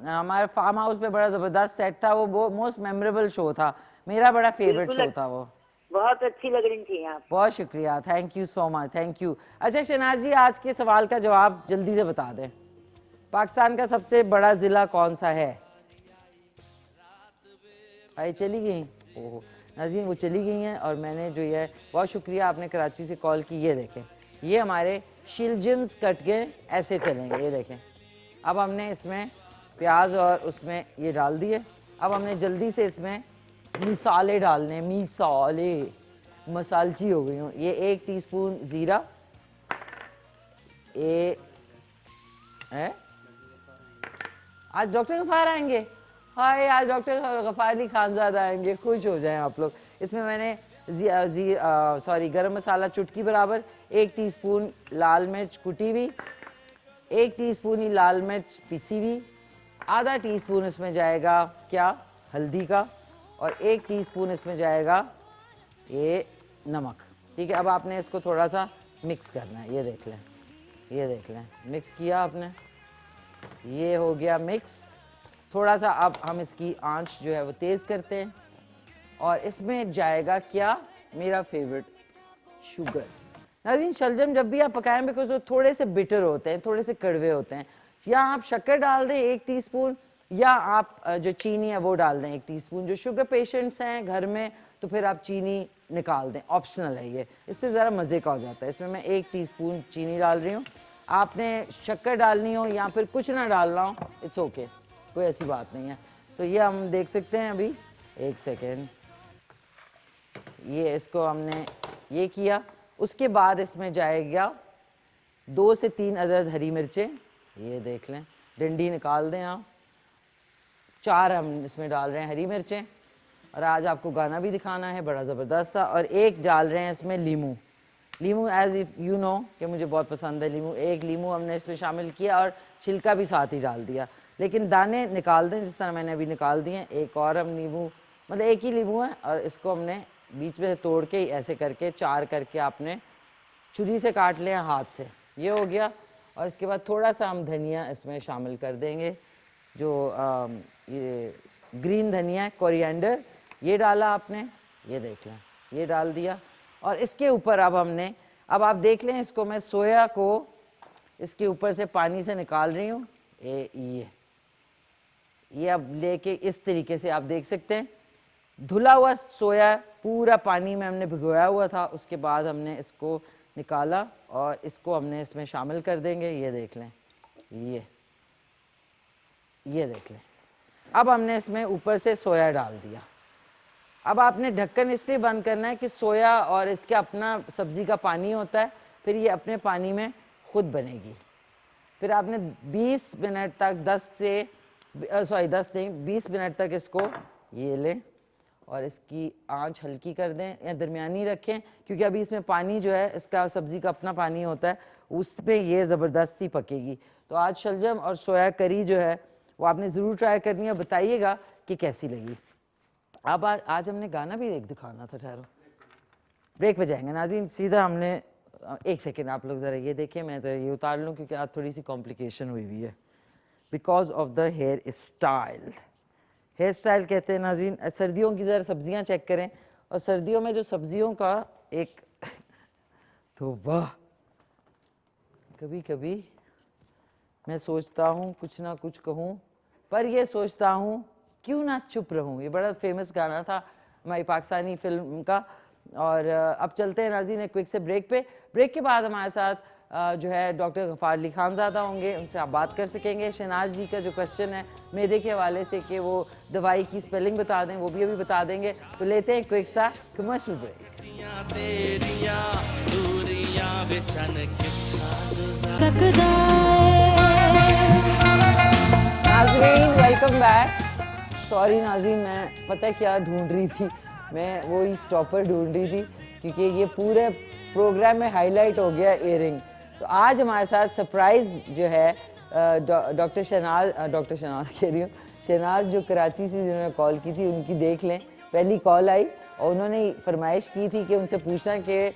हमारे फार्म हाउस पे बड़ा जबरदस्त सेट था वो मोस्ट मेमोरेबल शो था, मेरा बड़ा फेवरेट बिल्कुल शो था वो। बहुत अच्छी लग रही थी आप। बहुत शुक्रिया, thank you so much, thank you. अच्छा शहनाज जी, आज के सवाल का जवाब जल्दी से बता दें। पाकिस्तान का सबसे बड़ा जिला कौन सा है? भाई चली गई, ओह नाज़रीन वो चली गई हैं। और मैंने जो ये, बहुत शुक्रिया आपने कराची से कॉल की। ये देखें, ये हमारे शिलजिम्स कट के ऐसे चलेंगे, ये देखें। अब हमने इसमें प्याज और उसमें ये डाल दिए। अब हमने जल्दी से इसमें मिसाले डालने, मिसाले मसालची हो गई हूँ। ये 1 टीस्पून ज़ीरा, है आज डॉक्टर गफार आएंगे। हाय, आज डॉक्टर गफार अली खानजादा आएंगे, खुश हो जाएं आप लोग। इसमें मैंने गरम मसाला चुटकी बराबर, 1 टीस्पून लाल मिर्च कुटी हुई, 1 टीस्पून ही लाल मिर्च पिसी हुई, आधा टीस्पून इसमें जाएगा क्या, हल्दी का, और 1 टीस्पून इसमें जाएगा ये नमक। ठीक है, अब आपने इसको थोड़ा सा मिक्स करना है। ये देख लें, ये देख लें, मिक्स किया आपने, ये हो गया मिक्स। थोड़ा सा अब हम इसकी आंच जो है वो तेज़ करते हैं, और इसमें जाएगा क्या, मेरा फेवरेट, शुगर। नाज़रीन शलजम जब भी आप पकाएं, बिकॉज वो थोड़े से बिटर होते हैं, थोड़े से कड़वे होते हैं, या आप शक्कर डाल दें 1 टीस्पून, या आप जो चीनी है वो डाल दें 1 टीस्पून। जो शुगर पेशेंट्स हैं घर में तो फिर आप चीनी निकाल दें, ऑप्शनल है ये, इससे ज़रा मज़े का हो जाता है। इसमें मैं 1 टीस्पून चीनी डाल रही हूँ। आपने शक्कर डालनी हो या फिर कुछ ना डालना हो, इट्स ओके, कोई ऐसी बात नहीं है। तो ये हम देख सकते हैं अभी, 1 सेकेंड, ये इसको हमने ये किया। उसके बाद इसमें जाएगा 2 से 3 अदद हरी मिर्चें, ये देख लें, डंडी निकाल दें आप। 4 हम इसमें डाल रहे हैं हरी मिर्चें, और आज आपको गाना भी दिखाना है बड़ा ज़बरदस्त सा। और 1 डाल रहे हैं इसमें लीमू, लीमू एज इफ़ यू नो कि मुझे बहुत पसंद है लीमू। 1 लीमू हमने इसमें शामिल किया, और छिलका भी साथ ही डाल दिया, लेकिन दाने निकाल दें जिस तरह मैंने अभी निकाल दिए। 1 और हम नींबू, मतलब 1 ही नींबू है, और इसको हमने बीच में तोड़ के ऐसे करके 4 करके आपने छुरी से काट लिया हाथ से, ये हो गया। और इसके बाद थोड़ा सा हम धनिया इसमें शामिल कर देंगे, जो ये ग्रीन धनिया है, कोरिएंडर, ये डाला आपने, ये देख लें, ये डाल दिया। और इसके ऊपर अब हमने, अब आप देख लें, इसको मैं सोया को इसके ऊपर से पानी से निकाल रही हूँ। ये अब लेके इस तरीके से आप देख सकते हैं, धुला हुआ सोया पूरा पानी में हमने भिगोया हुआ था। उसके बाद हमने इसको निकाला और इसको हमने इसमें शामिल कर देंगे। ये देख लें, ये देख लें। अब हमने इसमें ऊपर से सोया डाल दिया। अब आपने ढक्कन इसलिए बंद करना है कि सोया और इसके अपना सब्ज़ी का पानी होता है, फिर ये अपने पानी में खुद बनेगी। फिर आपने 20 मिनट तक 20 मिनट तक इसको ये लें और इसकी आंच हल्की कर दें या दरमियानी रखें, क्योंकि अभी इसमें पानी जो है इसका सब्ज़ी का अपना पानी होता है, उसमें ये ज़बरदस्त सी पकेगी। तो आज शलजम और सोया करी जो है वो आपने ज़रूर ट्राई करनी है, बताइएगा कि कैसी लगी। अब आज हमने गाना भी एक दिखाना था, ठहरो ब्रेक पे जाएंगे नाज़रीन। सीधा हमने 1 सेकेंड आप लोग ज़रा ये देखें, मैं तो ये उतार लूँ क्योंकि आज थोड़ी सी कॉम्प्लिकेशन हुई है because of the hair style. Hair style कहते हैं नाज़रीन, सर्दियों की ज़रा सब्जियां चेक करें, और सर्दियों में जो सब्जियों का एक तो वाह, कभी कभी मैं सोचता हूँ कुछ ना कुछ कहूँ, पर ये सोचता हूँ क्यों ना चुप रहूँ। ये बड़ा फेमस गाना था हमारी पाकिस्तानी फिल्म का। और अब चलते हैं नाज़रीन एक क्विक से ब्रेक पे। ब्रेक के बाद हमारे साथ जो है डॉक्टर गफ़ार अली खानज़ादा होंगे, उनसे आप बात कर सकेंगे। शहनाज जी का जो क्वेश्चन है मैदे के हवाले से कि वो दवाई की स्पेलिंग बता दें, वो भी अभी बता देंगे। तो लेते हैं क्विक सा कमर्शियल ब्रेक। नाज़रीन वेलकम बैक। सॉरी नाज़रीन, मैं पता है क्या ढूंढ रही थी, मैं वो ही स्टॉपर ढूंढ रही थी क्योंकि ये पूरे प्रोग्राम में हाईलाइट हो गया इयरिंग। तो आज हमारे साथ सरप्राइज़ जो है डॉक्टर शहनाज कह रही हूँ, शहनाज जो कराची से जिन्होंने कॉल की थी उनकी देख लें। पहली कॉल आई और उन्होंने फरमाइश की थी कि उनसे पूछना कि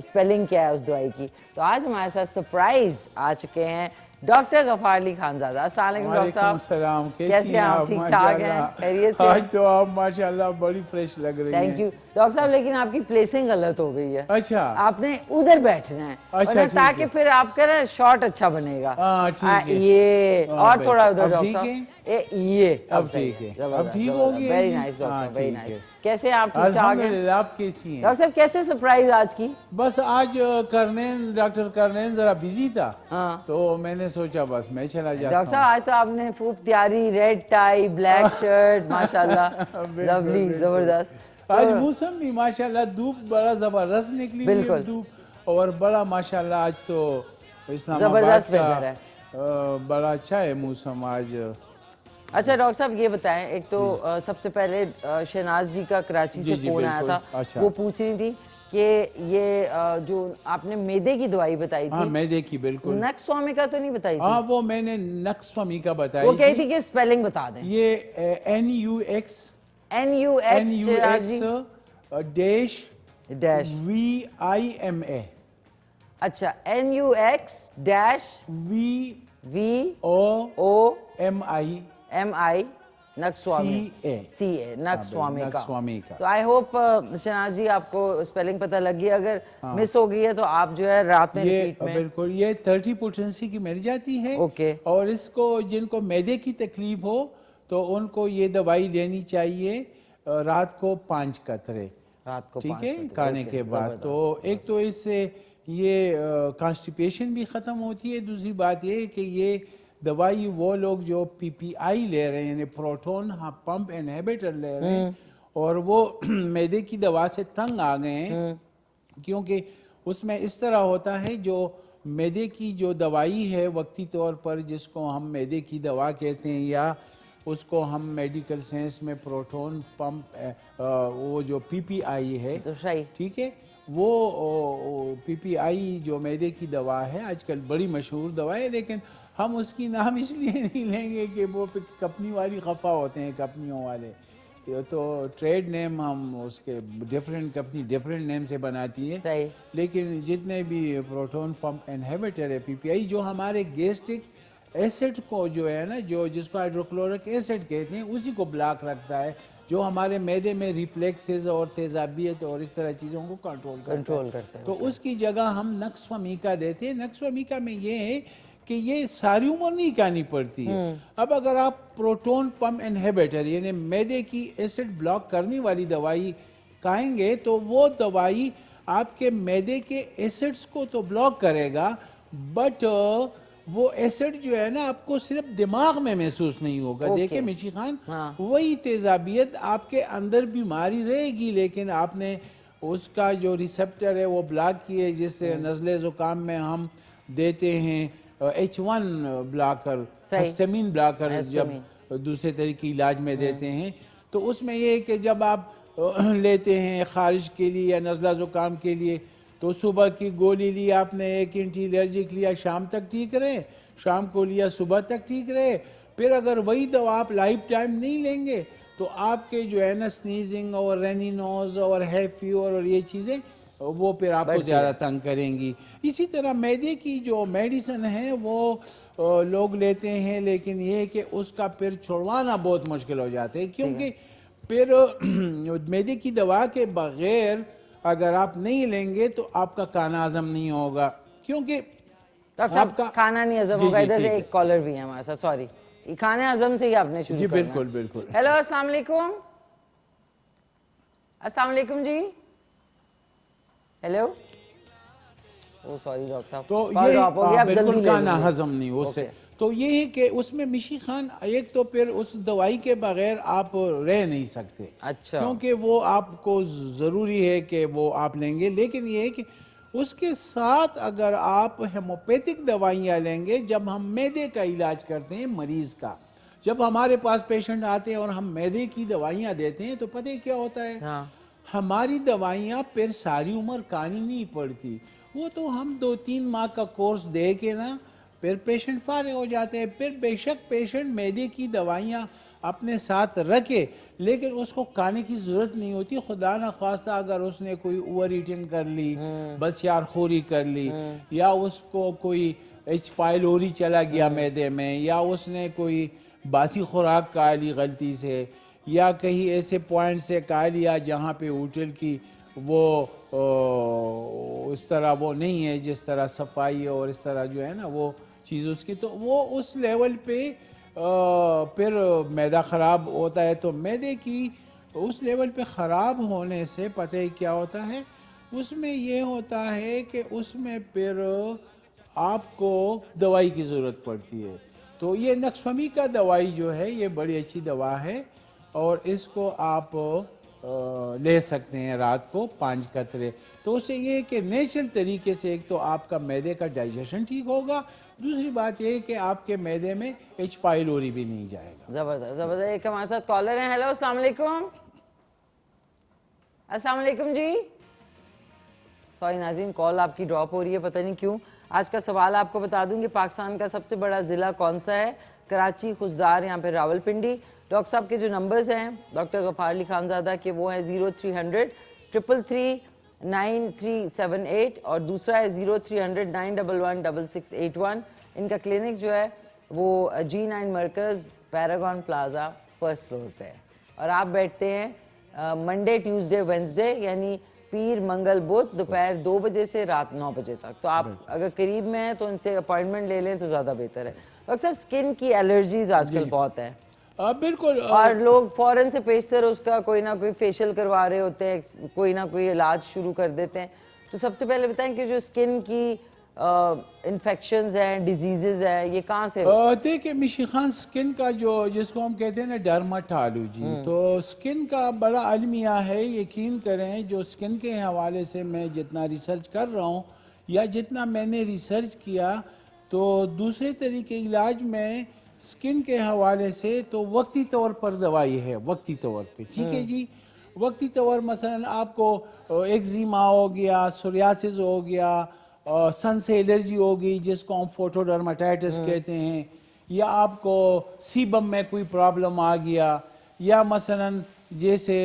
स्पेलिंग क्या है उस दवाई की। तो आज हमारे साथ सरप्राइज़ आ चुके हैं डॉक्टर गफ़ार अली खानज़ादा। अस्सलाम वालेकुम डॉक्टर साहब, कैसे हैं आप? ठीक ठाक हैं, खैरियत से? आज तो आप माशाल्लाह बड़ी फ्रेश लग रही हैं। थैंक यू डॉक्टर साहब, लेकिन आपकी प्लेसिंग गलत हो गई है। अच्छा, आपने उधर बैठना है, अच्छा, ताकि फिर आपका ना शॉट अच्छा बनेगा। ठीक है। ये और थोड़ा उधर डॉक्टर साहब, ये अब ठीक है, अब ठीक हो गया। Very nice doctor, very nice. कैसे हैं आप? ठीक ठाक हैं? आप कैसी हैं? डॉक्टर साहब कैसे सरप्राइज आज की? बस आज डॉक्टर करनेन जरा बिजी था, हाँ। तो मैंने सोचा बस मैं चला जाता हूं। डॉक्टर साहब आज तो आपने खूब तैयारी, रेड टाई, ब्लैक शर्ट, माशाल्लाह लवली, जबरदस्त। आज मौसम भी माशाल्लाह, धूप बड़ा जबरदस्त निकली हुई है धूप, और बड़ा माशाल्लाह आज तो इस्लामाबाद का बड़ा अच्छा है मौसम आज। अच्छा डॉक्टर साहब ये बताएं, एक तो सबसे पहले शहनाज जी का कराची से फोन आया था। अच्छा। वो पूछ रही थी कि ये जो आपने मैदे की दवाई बताई थी। हाँ, मैदे की बिल्कुल। नक्सवामिका तो नहीं बताई थी? हाँ, वो मैंने नक्सवामिका बताई। वो कही थी कि स्पेलिंग बता दें। ये NUX डैश VIMA। अच्छा, NUX डैश VOMI नक्सवामिका। तो आई होप शहनाज जी आपको स्पेलिंग पता लगी। अगर मिस हो गई है तो आप जो है रात में रिपीट में। बिल्कुल, ये 30 पोटेंसी की मिल जाती है। ओके। और इसको जिनको मैदे की तकलीफ हो तो उनको ये दवाई लेनी चाहिए रात को 5 कतरे, रात को, ठीक है, खाने के बाद। तो एक तो इससे ये कॉन्स्टिपेशन भी ख़त्म होती है। दूसरी बात ये कि ये दवाई वो लोग जो PPI ले रहे हैं, यानी प्रोटोन पंप इनहिबिटर ले रहे हैं, और वो मैदे की दवा से तंग आ गए हैं, क्योंकि उसमें इस तरह होता है जो मैदे की जो दवाई है वक्ती तौर पर, जिसको हम मैदे की दवा कहते हैं, या उसको हम मेडिकल साइंस में प्रोटोन पंप वो जो PPI है, तो सही, ठीक है, वो PPI जो मैदे की दवा है आजकल बड़ी मशहूर दवा है, लेकिन हम उसकी नाम इसलिए नहीं लेंगे कि वो कंपनी वाली खफा होते हैं, कंपनियों वाले। तो ट्रेड नेम हम उसके डिफरेंट कंपनी डिफरेंट नेम से बनाती है। सही। लेकिन जितने भी प्रोटोन पंप इनहिबिटर है PPI, जो हमारे गैस्ट्रिक एसिड को जो है ना, जो जिसको हाइड्रोक्लोरिक एसिड कहते हैं, उसी को ब्लॉक रखता है, जो हमारे मैदे में रिफ्लेक्सेस और तेजाबियत और इस तरह चीज़ों को कंट्रोल करता है। तो उसकी जगह हम नक्सवामिका देते हैं। नक्सवामिका में ये है कि ये सारी उम्र नहीं खानी पड़ती है। अब अगर आप प्रोटोन पंप इनहिबिटर यानी मैदे की एसिड ब्लॉक करने वाली दवाई खाएंगे, तो वो दवाई आपके मैदे के एसिड्स को तो ब्लॉक करेगा, बट वो एसिड जो है ना आपको सिर्फ दिमाग में महसूस नहीं होगा। Okay. देखिए मिशी खान, हाँ। वही तेजाबियत आपके अंदर बीमारी रहेगी, लेकिन आपने उसका जो रिसेप्टर है वो ब्लॉक किए, जिससे नज़ले ज़ुकाम में हम देते हैं H1 ब्लॉकर, सही। Histamine blocker, histamine. जब दूसरे तरीके इलाज में देते हैं, तो उसमें ये है कि जब आप लेते हैं खारिश के लिए या नज़ला ज़ुकाम के लिए, तो सुबह की गोली ली आपने, एक एंटी एलर्जिक लिया, शाम तक ठीक रहे, शाम को लिया सुबह तक ठीक रहे। फिर अगर वही दवा आप लाइफ टाइम नहीं लेंगे तो आपके जो है ना स्नीजिंग और रनी नोज और है फीवर और ये चीज़ें वो फिर आपको ज़्यादा तंग करेंगी। इसी तरह मैदे की जो मेडिसिन है वो लोग लेते हैं, लेकिन ये है कि उसका फिर छुड़वाना बहुत मुश्किल हो जाता है, क्योंकि फिर मैदे की दवा के बगैर अगर आप नहीं लेंगे तो आपका खाना हजम नहीं होगा, क्योंकि आपका खाना नहीं हजम होगा। इधर से एक कॉलर भी है हमारे साथ, सॉरी, खाने हजम से ही आपने शुरू जी करना है। बिल्कुल बिल्कुल। हेलो, अस्सलाम वालेकुम। अस्सलाम वालेकुम जी। हेलो, ओ सॉरी डॉक्टर साहब, तो कॉल ये ड्रॉप हो गया, आप बिल्कुल जल्दी ले खाना लीजिए। हजम नहीं उससे। ओके। तो ये है कि उसमें मिशी खान, एक तो फिर उस दवाई के बगैर आप रह नहीं सकते, अच्छा। क्योंकि वो आपको ज़रूरी है कि वो आप लेंगे, लेकिन ये है कि उसके साथ अगर आप हेमोपैथिक दवाइयाँ लेंगे, जब हम मैदे का इलाज करते हैं मरीज़ का, जब हमारे पास पेशेंट आते हैं और हम मैदे की दवाइयाँ देते हैं, तो पता है क्या होता है, हाँ। हमारी दवाइयाँ फिर सारी उम्र खानी नहीं पड़ती। वो तो हम 2-3 माह का कोर्स दे के ना फिर पेशेंट फारे हो जाते हैं। फिर बेशक पेशेंट मैदे की दवाइयाँ अपने साथ रखे, लेकिन उसको खाने की ज़रूरत नहीं होती। खुदा न खास्ता अगर उसने कोई ओवर ईटिंग कर ली, बस यार खोरी कर ली, या उसको कोई एच पाइलोरी चला गया मैदे में, या उसने कोई बासी खुराक खा ली गलती से, या कहीं ऐसे पॉइंट से खा लिया जहाँ पे होटल की वो उस तरह वो नहीं है, जिस तरह सफाई और इस तरह जो है ना वो चीज़ उसकी, तो वो उस लेवल पे फिर मैदा ख़राब होता है। तो मैदे की उस लेवल पे ख़राब होने से पता है क्या होता है, उसमें ये होता है कि उसमें फिर आपको दवाई की ज़रूरत पड़ती है। तो ये नक्सफमी का दवाई जो है ये बड़ी अच्छी दवा है, और इसको आप ले सकते हैं रात को 5 कतरे। तो उससे ये है कि नेचुरल तरीके से एक तो आपका मैदे का डाइजेशन ठीक होगा, दूसरी बात ये है कि आपके मैदे में एच पाइलोरी भी नहीं जाएगा। जबरदस्त जबरदस्त। एक हमारे साथ कॉलर है। हेलो, अस्सलाम वालेकुम। अस्सलाम वालेकुम जी। सॉरी नाज़रीन, कॉल आपकी ड्रॉप हो रही है, पता नहीं क्यों। आज का सवाल आपको बता दूं कि पाकिस्तान का सबसे बड़ा ज़िला कौन सा है? कराची, खुशदार, यहाँ पे रावलपिंडी। डॉक्टर साहब के जो नंबर्स हैं डॉक्टर गफ़ार अली खानज़ादा के, वो हैं 0300 333 9378 और दूसरा है 0300 911 6681। इनका क्लिनिक जो है वो G9 मरकज़ पैरागॉन प्लाजा फर्स्ट फ्लोर पे है, और आप बैठते हैं मंडे ट्यूसडे वेंसडे, यानी पीर मंगल बुध दोपहर 2 बजे से रात 9 बजे तक। तो आप अगर करीब में हैं तो इनसे अपॉइंटमेंट ले लें तो ज़्यादा बेहतर है। डॉक्टर साहब, स्किन की एलर्जीज आजकल बहुत है, बिल्कुल, और लोग फौरन से पेशतर उसका कोई ना कोई फेशियल करवा रहे होते हैं, कोई ना कोई इलाज शुरू कर देते हैं। तो सबसे पहले बताएं कि जो स्किन की इन्फेक्शंस हैं, डिजीजेज हैं, ये कहाँ से? देखिए मिशी खान, स्किन का जो जिसको हम कहते हैं ना डर्माटोलॉजी, तो स्किन का बड़ा अलमिया है। यकीन करें, जो स्किन के हवाले से मैं जितना रिसर्च कर रहा हूँ या जितना मैंने रिसर्च किया, तो दूसरे तरीके इलाज में स्किन के हवाले से तो वक्ती तौर पर दवाई है, वक्ती तौर पे, ठीक है जी। वक्ती तौर मसलन आपको एक्जिमा हो गया, सोरियासिस हो गया, सन से एलर्जी होगी जिसको हम फोटोडर्माटाइटिस कहते हैं, या आपको सीबम में कोई प्रॉब्लम आ गया, या मसलन जैसे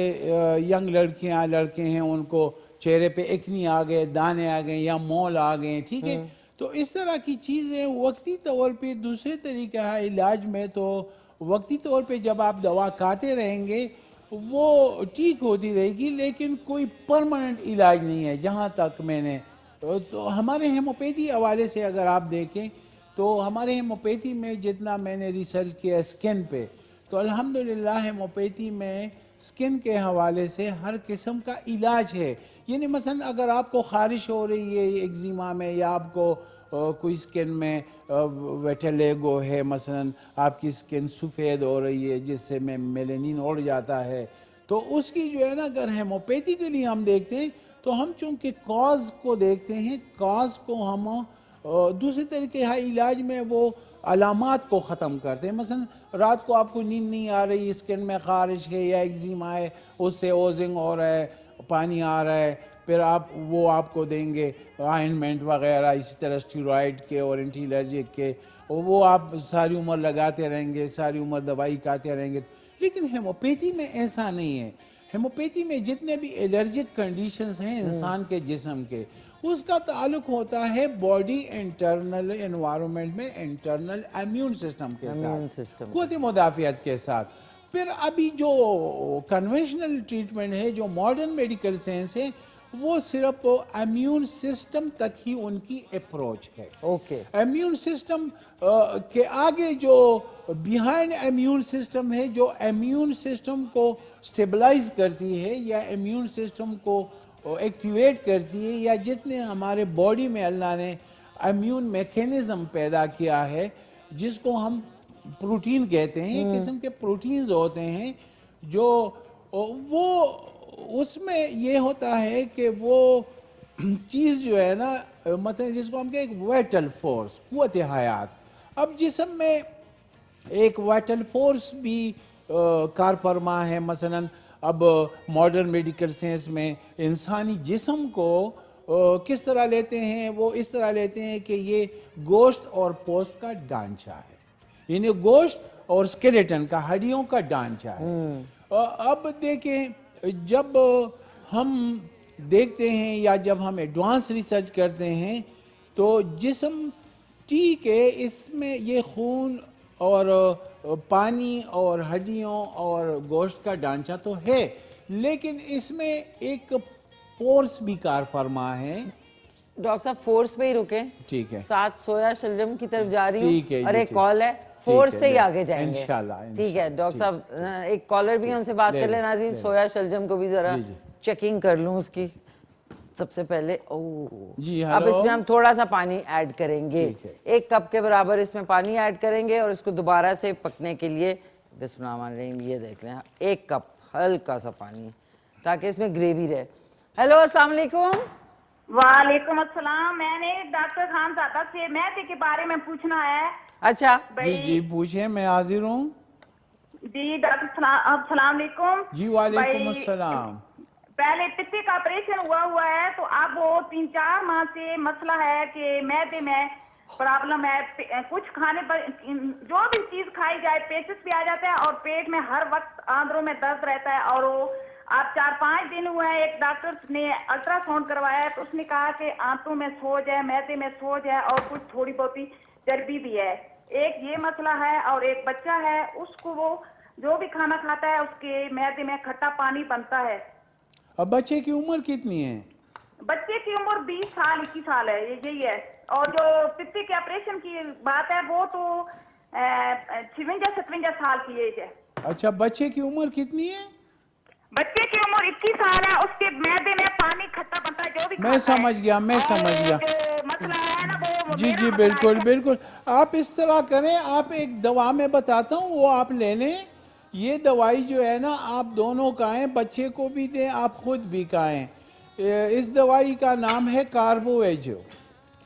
यंग लड़कियां लड़के हैं उनको चेहरे पे एक्नी आ गए, दाने आ गए, या मोल आ गए, ठीक है। तो इस तरह की चीज़ें वक्ती तौर पे, दूसरे तरीका है इलाज में, तो वक्ती तौर पे जब आप दवा खाते रहेंगे वो ठीक होती रहेगी, लेकिन कोई परमानेंट इलाज नहीं है जहाँ तक मैंने। तो हमारे हेमोपैथी हवाले से अगर आप देखें तो हमारे हेमोपैथी में जितना मैंने रिसर्च किया स्किन पे, तो अल्हम्दुलिल्लाह हेमोपैथी में स्किन के हवाले से हर किस्म का इलाज है। यानी मसलन अगर आपको ख़ारिश हो रही है एक्जिमा में, या आपको कोई स्किन में वेटेलेगो है मसलन, आपकी स्किन सफ़ेद हो रही है जिससे में मेलेनिन उड़ जाता है, तो उसकी जो है ना अगर हेमोपैथिकली हम देखते हैं तो हम चूँकि कॉज को देखते हैं, कॉज को हम दूसरे तरीके के इलाज में वो अलामात को ख़त्म करते हैं। मसलन रात को आपको नींद नहीं आ रही, स्किन में ख़ारिश है या एक्जिमा है, उससे ओजिंग हो रहा है, पानी आ रहा है, फिर वो आपको देंगे ऑइंटमेंट वगैरह, इसी तरह स्टीरॉयड के और एंटी एलर्जिक के, और वो आप सारी उम्र लगाते रहेंगे, सारी उम्र दवाई खाते रहेंगे। लेकिन हेमोपैथी में ऐसा नहीं है। हेमोपैथी में जितने भी एलर्जिक कंडीशंस हैं इंसान के जिस्म के, उसका ताल्लुक होता है बॉडी इंटरनल एनवायरनमेंट में इंटरनल इम्यून सिस्टम के साथ, क़ुव्वत मुदाफ़ियत के साथ। फिर अभी जो कन्वेंशनल ट्रीटमेंट है, जो मॉडर्न मेडिकल साइंस है, वो सिर्फ इम्यून सिस्टम तक ही उनकी अप्रोच है। ओके, इम्यून सिस्टम के आगे जो बिहाइंड इम्यून सिस्टम है, जो इम्यून सिस्टम को स्टेबलाइज करती है या इम्यून सिस्टम को एक्टिवेट करती है, या जितने हमारे बॉडी में अल्लाह ने इम्यून मैकेनिज्म पैदा किया है जिसको हम प्रोटीन कहते हैं, एक किस्म के प्रोटीन्स होते हैं जो वो उसमें ये होता है कि वो चीज़ जो है ना, मतलब जिसको हम कहें एक वाइटल फोर्स, क़ुव्वत हयात। अब जिस्म में एक वाइटल फोर्स भी कार फरमा है। मसलन अब मॉडर्न मेडिकल साइंस में इंसानी जिस्म को किस तरह लेते हैं, वो इस तरह लेते हैं कि ये गोश्त और पोस्ट का ढांचा है, यानी गोश्त और स्केलेटन का, हड्डियों का ढांचा है। अब देखें, जब हम देखते हैं या जब हम एडवांस रिसर्च करते हैं तो जिस्म ठीक है, इसमें ये खून और पानी और हड्डियों और गोश्त का ढांचा तो है, लेकिन इसमें एक फोर्स भी कार फरमा है। डॉक्टर साहब फोर्स पे ही रुके, ठीक है, साथ सोया शलजम की तरफ जा रही ठीक है हूँ और जी, एक ठीक। कॉल है, फोर्स से ही आगे जाएंगे इंशाल्लाह। ठीक है डॉक्टर साहब, एक कॉलर भी है, उनसे बात कर लेना जी। सोया शलजम को भी जरा चेकिंग कर लूँ उसकी सबसे पहले। जी, अब इसमें हम थोड़ा सा पानी ऐड करेंगे, 1 कप के बराबर इसमें पानी ऐड करेंगे और इसको दोबारा से पकने के लिए बिस्मिल्लाह, ये देख लें 1 कप हल्का सा पानी, ताकि इसमें ग्रेवी रहे। हेलो, अस्सलाम वालेकुम। वालेकुम अस्सलाम। मैंने डॉक्टर खान साहब से मैदे के बारे में पूछना है। अच्छा जी जी, पूछें, मैं हाजिर हूँ जी। डॉक्टर अस्सलाम वालेकुम। जी वालेकुम अस्सलाम। पहले पित्ते का ऑपरेशन हुआ है, तो अब वो 3-4 माह से मसला है कि मैदे में प्रॉब्लम है। कुछ खाने पर जो भी चीज खाई जाए पेचिस भी आ जाता है और पेट में हर वक्त आंदरों में दर्द रहता है। और वो अब 4-5 दिन हुए हैं, एक डॉक्टर ने अल्ट्रासाउंड करवाया है तो उसने कहा कि आंतों में सोज है, मैदे में सोज है और कुछ थोड़ी बहुत चर्बी भी है। एक ये मसला है और एक बच्चा है, उसको वो जो भी खाना खाता है उसके मैदे में खट्टा पानी बनता है। अब बच्चे की उम्र कितनी है? बच्चे की उम्र 20 साल 21 साल है, यही है। और जो पित्ते के ऑपरेशन की बात है वो तो 56-57 साल की एज है। अच्छा, बच्चे की उम्र कितनी है? बच्चे की उम्र 21 साल है, उसके मैदे में पानी खट्टा बनता है जो भी मैं समझ गया, मैं समझ गया। जो मसला है ना वो जी जी, बिल्कुल बिल्कुल। आप इस तरह करें, आप एक दवा में बताता हूँ, वो आप ले लें। ये दवाई जो है ना, आप दोनों खाएं, बच्चे को भी दें, आप खुद भी खाएं। इस दवाई का नाम है कार्बोवेज।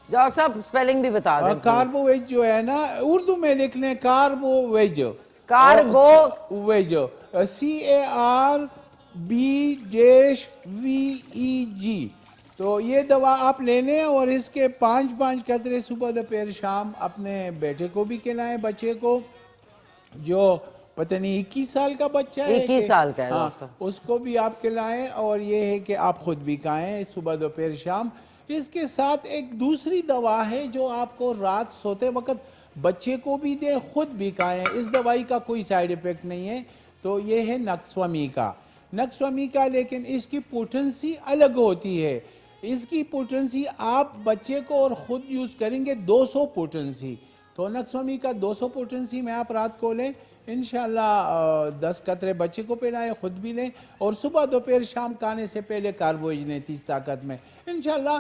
डॉक्टर साहब स्पेलिंग भी बता दें। कार्बोवेज जो है ना, उर्दू में लिख लें कार्बोवेज। Carbo veg, CARBVEG। तो ये दवा आप ले लें और इसके 5-5 कतरे सुबह दोपहर शाम अपने बेटे को भी खिलाएं, बच्चे को जो पता नहीं 21 साल का बच्चा है, 21 साल का है, हाँ, उसको भी आप खिलाएं। और ये है कि आप खुद भी खाएं सुबह दोपहर शाम। इसके साथ एक दूसरी दवा है जो आपको रात सोते वक्त बच्चे को भी दें, खुद भी खाएं। इस दवाई का कोई साइड इफेक्ट नहीं है। तो ये है नक्सवमी का, लेकिन इसकी पोटेंसी अलग होती है। इसकी पोटेंसी आप बच्चे को और ख़ुद यूज़ करेंगे 200 पोटेंसी, तो नक्सोमी का 200 पोटेंसी में आप रात को लें, इंशाल्लाह 10 कतरे बच्चे को पिलाएं, खुद भी लें, और सुबह दोपहर शाम खाने से पहले कार्बोहाइड्रेट ताकत में इंशाल्लाह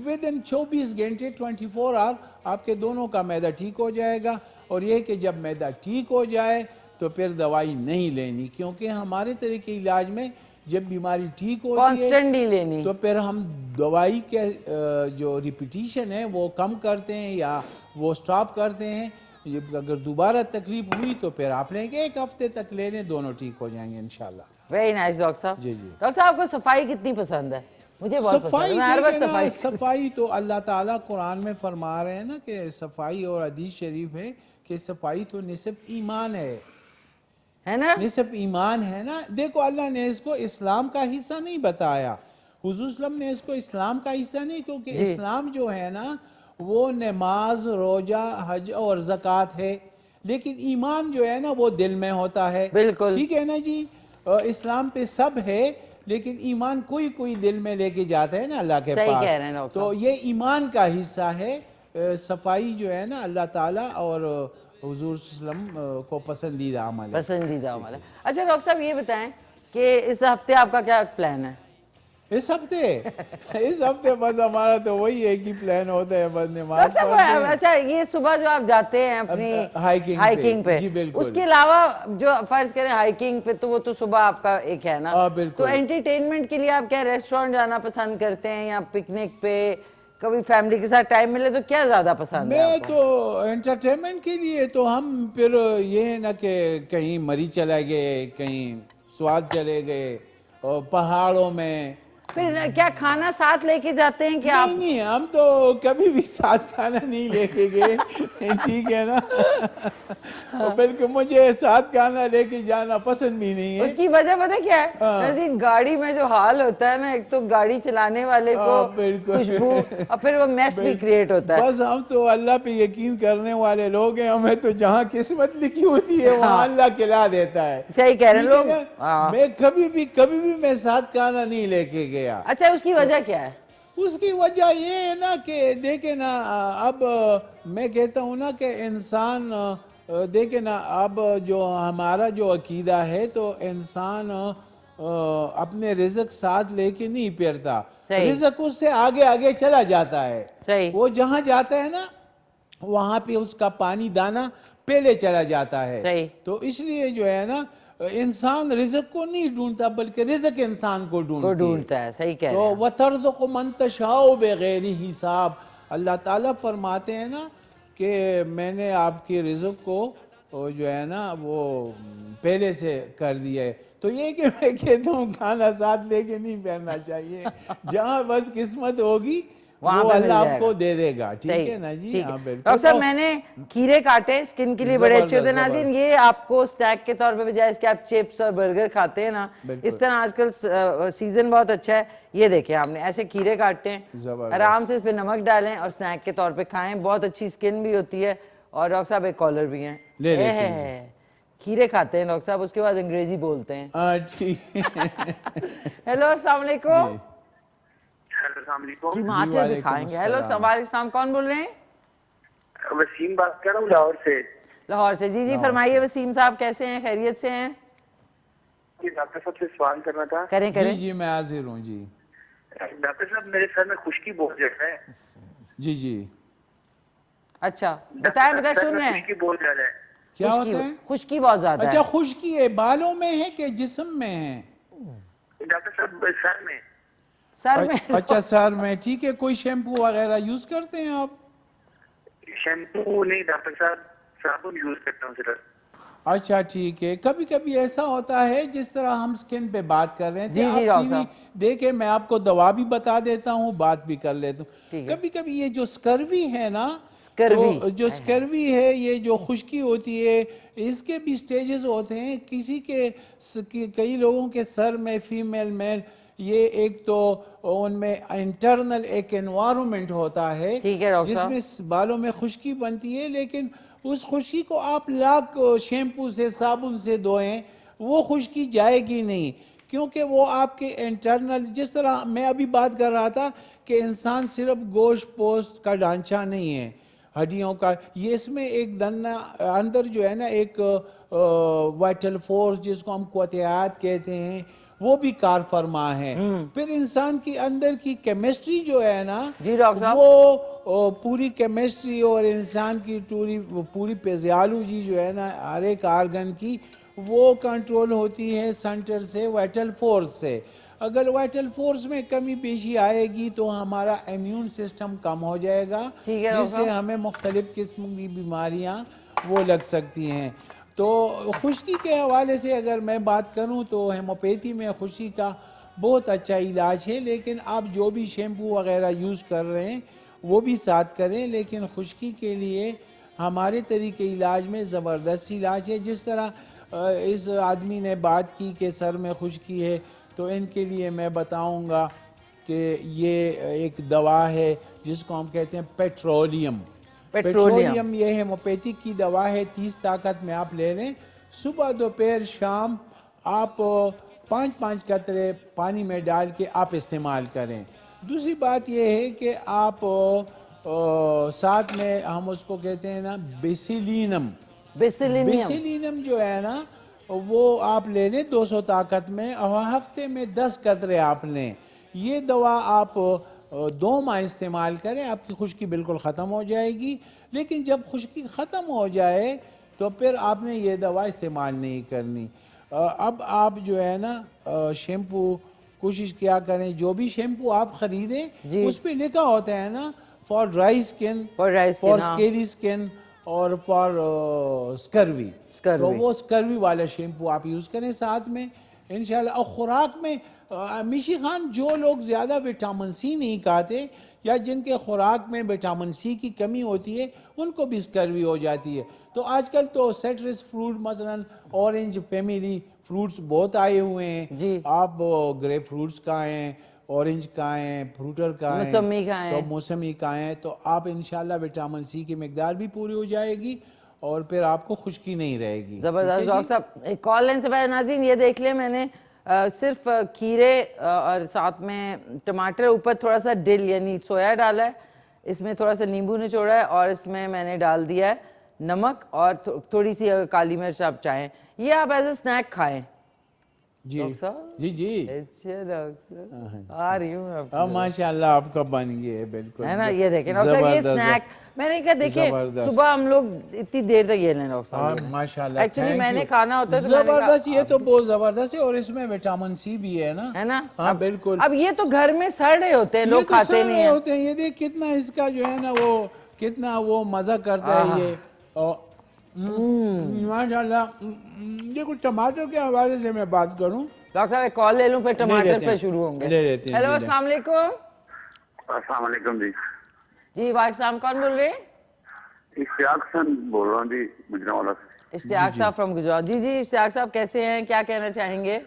विद इन 24 घंटे 24 आवर आपके दोनों का मैदा ठीक हो जाएगा। और ये कि जब मैदा ठीक हो जाए तो फिर दवाई नहीं लेनी, क्योंकि हमारे तरीके इलाज में जब बीमारी ठीक होती कॉन्स्टेंटली लेनी, है तो फिर हम दवाई के जो रिपीटिशन है वो कम करते हैं या वो स्टॉप करते हैं। अगर दोबारा तकलीफ हुई तो फिर आप लेंगे, 1 हफ्ते तक ले लें, दोनों ठीक हो जाएंगे इंशाल्लाह। वेरी नाइस डॉक्टर साहब। जी जी। डॉक्टर साहब आपको सफाई कितनी पसंद है? मुझे बहुत पसंद है, मैं हर वक्त सफाई सफाई तो अल्लाह ताला कुरान में फरमा रहे हैं ना कि सफाई, और हदीस शरीफ है कि सफाई तो निसफ ईमान है ना, निसफ ईमान है ना। देखो अल्लाह ने इसको इस्लाम का हिस्सा नहीं बताया, हुजूर सल्लल्लाहु अलैहि वसल्लम ने इसको इस्लाम का हिस्सा नहीं, क्योंकि इस्लाम जो है ना वो नमाज, रोजा, हज और ज़कात है, लेकिन ईमान जो है ना वो दिल में होता है। बिल्कुल ठीक है ना जी। इस्लाम पे सब है, लेकिन ईमान कोई कोई दिल में लेके जाता है ना अल्लाह के सही पास। कह रहे हैं डॉक्टर तो ये ईमान का हिस्सा है। सफाई जो है ना अल्लाह ताला और हुजूर सल्लल्लाहु अलैहि वसल्लम को पसंदीदा अमल है। पसंदीदा अमल है। अच्छा डॉक्टर साहब ये बताएं कि इस हफ्ते आपका क्या प्लान है? इस हफ्ते बस हमारा तो वही एक ही प्लान होता है, बस नमाज पढ़ते हैं। अच्छा ये सुबह जो आप जाते हैं अपनी हाइकिंग पे, जी बिल्कुल। उसके अलावा जो फर्ज करें हाइकिंग पे, तो वो तो सुबह आपका एक है ना, बिल्कुल। तो एंटरटेनमेंट के लिए आप क्या रेस्टोरेंट जाना पसंद करते हैं या पिकनिक पे, कभी फैमिली के साथ टाइम मिले तो क्या ज्यादा पसंद है? मैं तो एंटरटेनमेंट के लिए तो हम फिर ये है ना कि कहीं मरी चले गए, कहीं स्वाद चले गए, और पहाड़ों में। फिर क्या खाना साथ लेके जाते हैं क्या आप? नहीं, हम तो कभी भी साथ खाना नहीं लेके गए। ठीक है ना। और बिल्कुल मुझे साथ खाना लेके जाना पसंद भी नहीं है। उसकी वजह पता क्या है? गाड़ी में जो हाल होता है ना, एक तो गाड़ी चलाने वाले को खुशबू, और फिर वो मैस भी क्रिएट होता है। बस हम तो अल्लाह पे यकीन करने वाले लोग हैं, हमें तो जहाँ किस्मत लिखी होती है वहाँ अल्लाह खिला देता है। सही कह रहे हैं लोग। मैं कभी भी मैं साथ खाना नहीं लेके गया। अच्छा उसकी वजह क्या है? उसकी वजह ये है ना कि देखे ना, अब मैं कहता हूँ ना कि इंसान देखे ना, अब जो हमारा जो अकीदा है तो इंसान अपने रिज़्क साथ लेके नहीं फिरता, रिज़्क उससे आगे आगे चला जाता है। सही। वो जहाँ जाता है ना वहाँ पे उसका पानी दाना पहले चला जाता है। सही। तो इसलिए जो है ना इंसान रिज़्क को नहीं ढूंढता, बल्कि रिज़्क इंसान को ढूंढता है। सही कह रहे तो हैं। वतर्ज़ुक़ु मन तशाउ बग़ैर हिसाब, अल्लाह ताला फरमाते हैं ना कि मैंने आपके रिज़्क को जो है ना वो पहले से कर दिया है। तो ये कि मैं कहता हूँ खाना साथ लेके नहीं पहनना चाहिए, जहाँ बस किस्मत होगी वो अल्लाह आपको दे देगा। ठीक है ना जी। हाँ बिल्कुल। डॉक्टर साहब मैंने खीरे काटे, स्किन के लिए बड़े अच्छे होते हैं। नाज़रीन ये आपको स्नैक के तौर पे बजाय इसके आप चिप्स और बर्गर खाते हैं ना, इस तरह आजकल सीजन बहुत अच्छा है, ये देखें आपने ऐसे खीरे काटते हैं, आराम से इस पे नमक डालें और स्नैक के तौर पे खाएं, बहुत अच्छी स्किन भी होती है। और डॉक्टर साहब एक कॉलर भी है, खीरे खाते हैं डॉक्टर साहब, उसके बाद अंग्रेजी बोलते हैं। हेलो अस्सलाम वालेकुम। जी माटे भी खाएंगे। हेलो सवाल, कौन बोल रहे हैं? वसीम बात कर रहा हूँ लाहौर से। लाहौर से, जी जी फरमाइए वसीम साहब, कैसे हैं, खैरियत से हैं? डॉक्टर साहब से सवाल करना था। करें करें। जी मैं हाजिर हूँ जी। डॉक्टर साहब मेरे सर में खुश्की बहुत ज्यादा है। जी जी। अच्छा बताएं बताएं, सुन रहे हैं। खुश्की बहुत ज्यादा है। क्या होता है? खुश्की बहुत ज्यादा है। अच्छा खुश्की है, बालों में है कि जिस्म में है? डॉक्टर साहब सर में। सर में? अच्छा सर में, ठीक है। कोई शैम्पू वगैरह यूज करते हैं आप? शैम्पू नहीं डॉक्टर साहब, साबुन यूज करता हूँ सिर्फ। अच्छा ठीक है। कभी कभी ऐसा होता है जिस तरह हम स्किन पे बात कर रहे हैं, जी जी डॉक्टर देखे मैं आपको दवा भी बता देता हूँ, बात भी कर लेता हूँ। कभी कभी ये जो स्कर्वी है ना, तो जो स्कर्वी है, ये जो खुश्की होती है, इसके भी स्टेजेस होते हैं। किसी के कई लोगों के सर में, फीमेल मेल, ये एक तो उनमें इंटरनल एक एनवायरनमेंट होता है जिसमें बालों में खुश्की बनती है, लेकिन उस खुश्की को आप लाख शैम्पू से, साबुन से धोएं, वो खुश्की जाएगी नहीं, क्योंकि वो आपके इंटरनल, जिस तरह मैं अभी बात कर रहा था कि इंसान सिर्फ गोश्त पोस्ट का ढांचा नहीं है, हड्डियों का, ये इसमें एक दन्ना अंदर जो है ना एक वाइटल फोर्स जिसको हम क़ुव्वत कहते हैं वो भी कार फरमा है। फिर इंसान की अंदर की केमिस्ट्री जो है ना जी डॉक्टर साहब। वो पूरी केमिस्ट्री और इंसान की पूरी फिजियोलॉजी जो है ना हर एक आर्गन की वो कंट्रोल होती है सेंटर से, वाइटल फोर्स से। अगर वाइटल फोर्स में कमी पेशी आएगी तो हमारा इम्यून सिस्टम कम हो जाएगा, जिससे हमें मुख्तलिफ किस्म की बीमारियां वो लग सकती हैं। तो खुश्की के हवाले से अगर मैं बात करूं तो होम्योपैथी में खुश्की का बहुत अच्छा इलाज है, लेकिन आप जो भी शैम्पू वगैरह यूज़ कर रहे हैं वो भी साथ करें, लेकिन खुश्की के लिए हमारे तरीके इलाज में ज़बरदस्त इलाज है। जिस तरह इस आदमी ने बात की कि सर में खुश्की है, तो इनके लिए मैं बताऊंगा कि ये एक दवा है जिसको हम कहते हैं पेट्रोलियम। ये होम्योपैथिक की दवा है, 30 ताकत में आप ले लें। सुबह दोपहर शाम आप 5-5 कतरे पानी में डाल के आप इस्तेमाल करें। दूसरी बात ये है कि आप साथ में हम उसको कहते हैं ना बेसिलिनम जो है ना वो आप ले लें 200 ताकत में, और हफ्ते में 10 कतरे आप लें। ये दवा आप 2 माह इस्तेमाल करें, आपकी खुश्की बिल्कुल ख़त्म हो जाएगी। लेकिन जब खुश्की ख़त्म हो जाए तो फिर आपने ये दवा इस्तेमाल नहीं करनी। अब आप जो है ना शैम्पू कोशिश किया करें, जो भी शैम्पू आप ख़रीदें उस पर लिखा होता है ना for dry skin, for scaly skin और फॉर स्कर्वी, तो वो स्कर्वी वाला शैम्पू आप यूज़ करें साथ में इंशाल्लाह। और ख़ुराक में मिशी खान, जो लोग ज़्यादा विटामिन सी नहीं खाते या जिनके खुराक में विटामिन सी की कमी होती है उनको भी स्कर्वी हो जाती है। तो आजकल तो सिट्रस फ्रूट मसलन ऑरेंज फैमिली फ्रूट्स बहुत आए हुए हैं जी। आप ग्रेप फ्रूट्स खाएं, ऑरेंज खाएं, फ्रूटर खाएं, मौसमी खाएं, तो मौसमी खाएं, तो आप इंशाल्लाह विटामिन सी की मिकदार भी पूरी हो जाएगी और फिर आपको खुश्की नहीं रहेगी। जबरदस्त डॉक्टर साहब। एक कॉल लाइन से भाई नाज़रीन ये देख ले, मैंने सिर्फ खीरे और साथ में टमाटर, ऊपर थोड़ा सा डिल यानी सोया डाला है, इसमें थोड़ा सा नींबू निचोड़ा है और इसमें मैंने डाल दिया है नमक और थोड़ी सी काली मिर्च आप चाहें। ये आप एज ए स्नैक खाएं। जी जी जी। अच्छा डॉक्टर आ रही हूँ अब माशाल्लाह आपका बन गया है बिल्कुल, है ना। ये देखें डॉक्टर ये स्नैक मैंने कहा देखिए सुबह हम लोग इतनी देर तक ये लें डॉक्टर साहब। माशाल्लाह एक्चुअली मैंने खाना होता है जबरदस्त, ये तो बहुत जबरदस्त है और इसमें विटामिन सी भी है ना, है ना। हाँ बिल्कुल। अब ये तो घर में सड़ रहे होते हैं, लोग खाते नहीं होते हैं। ये देख कितना इसका जो है ना वो कितना वो मजा करता है ये। माशाल्लाह। ये कुछ टमाटर के हवाले से मैं बात करूं डॉक्टर साहब, एक कॉल ले लूं फिर टमाटर पे शुरू होंगे। ले लेते हैं। हेलो अस्सलाम वालेकुम। अस्सलाम वालेकुम जी। जी वालेकुम, कौन बोल रहे हैं? इश्तियाक खान बोल रहा हूँ जी, गुजरावाला से। इश्तियाक साहब फ्रॉम गुजरात। जी जी इश्तियाक साहब कैसे हैं, क्या कहना चाहेंगे?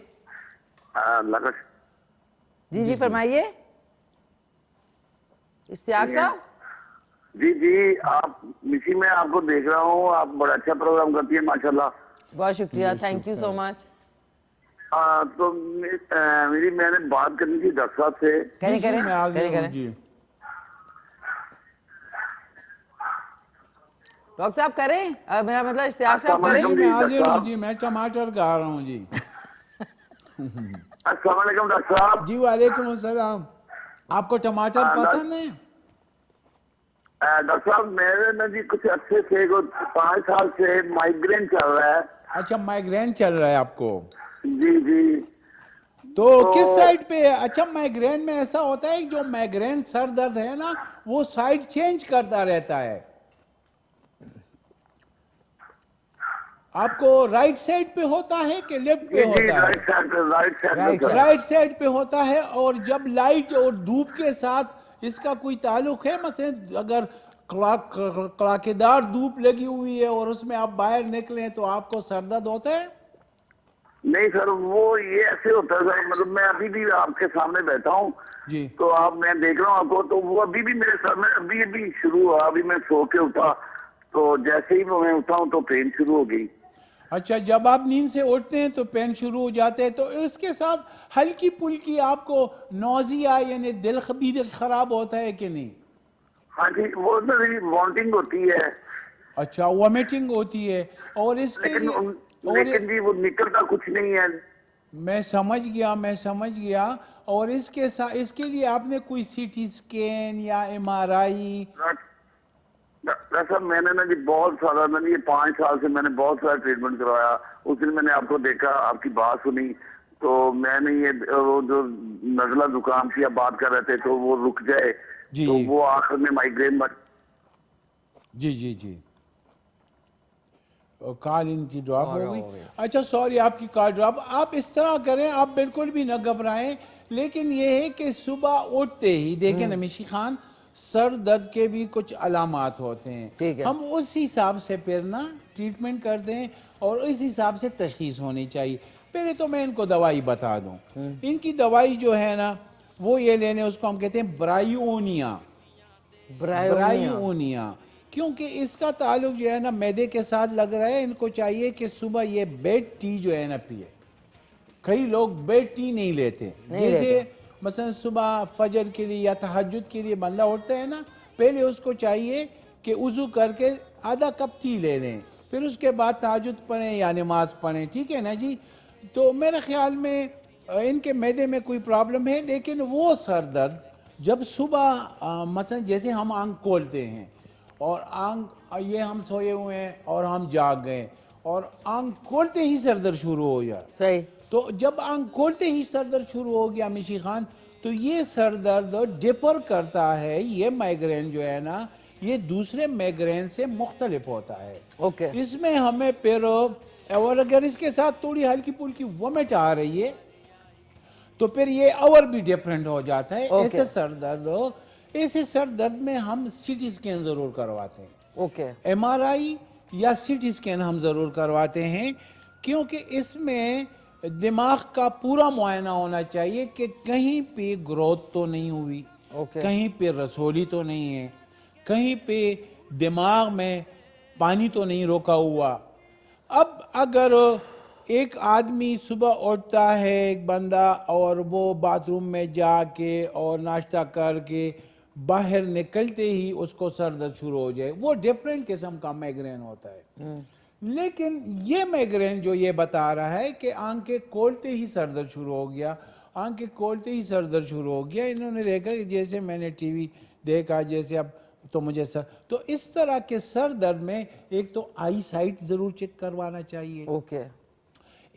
जी जी फरमाइए इश्तियाक साहब। जी जी, आप मिशी में आपको देख रहा हूँ, आप बड़ा अच्छा प्रोग्राम करती है माशाल्लाह। बहुत शुक्रिया, थैंक यू सो मच। तो मैंने बात करनी थी डॉक्टर साहब से। करें जी डॉक्टर साहब करें, मेरा मतलब इश्तियाक साहब करें। मैं हाजिर हूँ जी, मैं टमाटर खा रहा हूँ जी। अस्सलाम वालेकुम डॉक्टर साहब। जी वालेकुम अस्सलाम। आपको टमाटर पसंद है? डॉक्टर साहब मेरे ना जी कुछ अच्छे से 5 साल से माइग्रेन चल रहा है। अच्छा माइग्रेन चल रहा है आपको? जी जी। तो किस साइड पे है? अच्छा माइग्रेन में ऐसा होता है जो माइग्रेन सर दर्द है ना वो साइड चेंज करता रहता है। आपको राइट साइड पे होता है कि लेफ्ट पे होता है? राइट साइड पे होता है। और जब लाइट और धूप के साथ इसका कोई ताल्लुक है? मसलन अगर कड़ाकेदार धूप लगी हुई है और उसमें आप बाहर निकलें तो आपको सर दर्द होता है? नहीं सर, वो ये ऐसे होता है सर, मतलब मैं अभी भी आपके सामने बैठा हूँ जी, तो आप मैं देख रहा हूँ आपको, तो वो अभी भी मेरे सर में अभी शुरू हुआ। अभी मैं सो के उठा तो जैसे ही मैं उठा हूँ तो पेन शुरू हो गई। अच्छा, जब आप नींद से उठते हैं तो पेन शुरू हो जाते हैं, तो इसके साथ हल्की पुल्की आपको नौजिया यानी दिल भी खराब होता है कि नहीं? हाँ जी, वो मेरी वॉमिटिंग होती है। अच्छा, वॉमिटिंग होती है, और इसके लेकिन जी वो निकलता कुछ नहीं है। मैं समझ गया। और इसके साथ, इसके लिए आपने कोई सीटी स्कैन या एमआरआई? डॉक्टर साहब मैंने ना जी बहुत सारा, मैंने ये 5 साल से मैंने बहुत सारा ट्रीटमेंट करवाया। उस दिन मैंने आपको देखा, आपकी बात सुनी, तो मैंने ये वो जो नजला जुकाम की आप बात कर रहे थे तो वो रुक जाए, जी, तो वो आखिर में माइग्रेन जी कॉल इनकी ड्रॉप हो गई। अच्छा, सॉरी, आपकी कॉल ड्रॉप। आप इस तरह करें, आप बिल्कुल भी न घबराएं, लेकिन ये है कि सुबह उठते ही देखें नमीशी खान, सर दर्द के भी कुछ अलामात होते हैं, हम उस हिसाब से फिर ना ट्रीटमेंट करते हैं और इस हिसाब से तशखीस होनी चाहिए। पहले तो मैं इनको दवाई बता दूं। इनकी दवाई जो है ना वो ये लेने, उसको हम कहते हैं ब्रायोनिया। क्योंकि इसका ताल्लुक जो है ना मैदे के साथ लग रहा है। इनको चाहिए कि सुबह ये बेड टी जो है ना पिए। कई लोग बेड टी नहीं लेते, जैसे मसलन सुबह फजर के लिए या तहज्जुद के लिए बंदा उठता है ना, पहले उसको चाहिए कि वुज़ू करके आधा कप टी ले लें, फिर उसके बाद तहज्जुद पढ़ें या नमाज पढ़ें, ठीक है ना जी। तो मेरे ख्याल में इनके मैदे में कोई प्रॉब्लम है, लेकिन वो सर दर्द जब सुबह मसलन जैसे हम आंख खोलते हैं और आंख ये हम सोए हुए हैं और हम जाग गए और आंख खोलते ही सर दर्द शुरू हो जाए, सही। तो जब आंख खोलते ही सर दर्द शुरू हो गया मिशी खान, तो ये सर दर्द डिफर करता है। ये माइग्रेन जो है ना ये दूसरे माइग्रेन से मुख्तलिफ होता है। ओके। इसमें हमें फिर, और अगर इसके साथ थोड़ी हल्की फुल्की वोमिट आ रही है तो फिर ये और भी डिफरेंट हो जाता है। ऐसे सर दर्द में हम सीटी स्कैन जरूर करवाते हैं। ओके। एमआरआई या सीटी स्कैन हम जरूर करवाते हैं, क्योंकि इसमें दिमाग का पूरा मुआयना होना चाहिए कि कहीं पे ग्रोथ तो नहीं हुई, कहीं पे रसोली तो नहीं है, कहीं पे दिमाग में पानी तो नहीं रोका हुआ। अब अगर एक आदमी सुबह उठता है, एक बंदा, और वो बाथरूम में जाके और नाश्ता करके बाहर निकलते ही उसको सर दर्द शुरू हो जाए, वो डिफरेंट किस्म का माइग्रेन होता है। लेकिन ये माइग्रेन जो ये बता रहा है कि आंखें खोलते ही सर दर्द शुरू हो गया, आंखें खोलते ही सर दर्द शुरू हो गया, इन्होंने देखा कि जैसे मैंने टीवी देखा, जैसे अब तो मुझे सर, तो इस तरह के सर दर्द में एक तो आई साइट जरूर चेक करवाना चाहिए। ओके।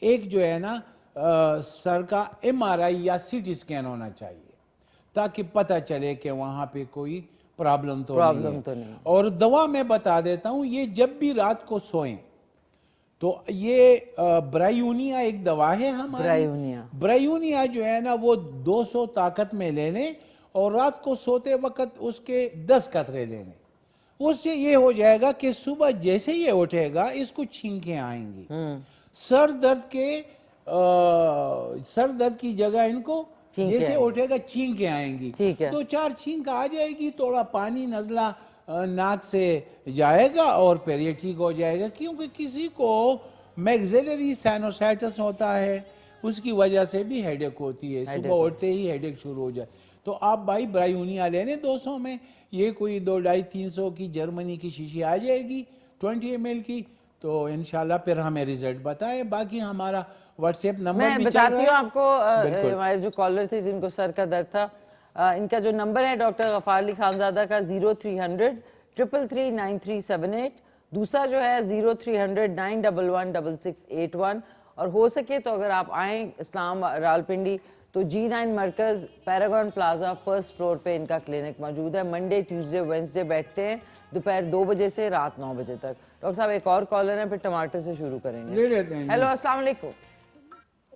एक जो है ना सर का एमआरआई या सीटी स्कैन होना चाहिए, ताकि पता चले कि वहां पे कोई प्रॉब्लम तो नहीं। और दवा मैं बता देता हूं, ये जब भी रात को सोएं तो ये ब्रायोनिया एक दवा है हमारी। ब्रायोनिया जो है ना वो 200 ताकत में ले लें और रात को सोते वक्त उसके 10 कतरे ले लें। उससे ये हो जाएगा कि सुबह जैसे ये उठेगा इसको छींकें आएंगी। सर दर्द की जगह इनको जैसे उठेगा छींकें आएंगी, 2-4 छींक आ जाएगी, थोड़ा पानी नजला नाक से जाएगा और फिर ये ठीक हो जाएगा। क्योंकि किसी को मैक्सिलरी साइनोसाइटिस होता है, उसकी वजह से भी हेडेक होती है, सुबह उठते ही हेडेक शुरू हो जाए। तो आप भाई ब्रायोनिया लेने 200 में, ये कोई 200-300 की जर्मनी की शीशी आ जाएगी 20 ml की, तो इंशाल्लाह फिर हमें रिजल्ट बताए। बाकी हमारा व्हाट्सएप नंबर भी चल रहा है। मैं बताती हूँ आपको, हमारे जो कॉलर थे जिनको सर का दर्द था, इनका जो नंबर है डॉक्टर गफार अली खानजादा का 0300 333 9378, दूसरा जो है 0300 911 6681। और हो सके तो अगर आप आएँ इस्लाम रावलपिंडी तो G9 मरकज़ पैरागॉन प्लाजा फर्स्ट फ्लोर पे इनका क्लिनिक मौजूद है। मंडे ट्यूसडे वेंसडे बैठते हैं दोपहर 2 बजे से रात 9 बजे तक। डॉक्टर साहब एक और कॉलर है, फिर टमाटर से शुरू करेंगे। हेलो, अस्सलाम वालेकुम।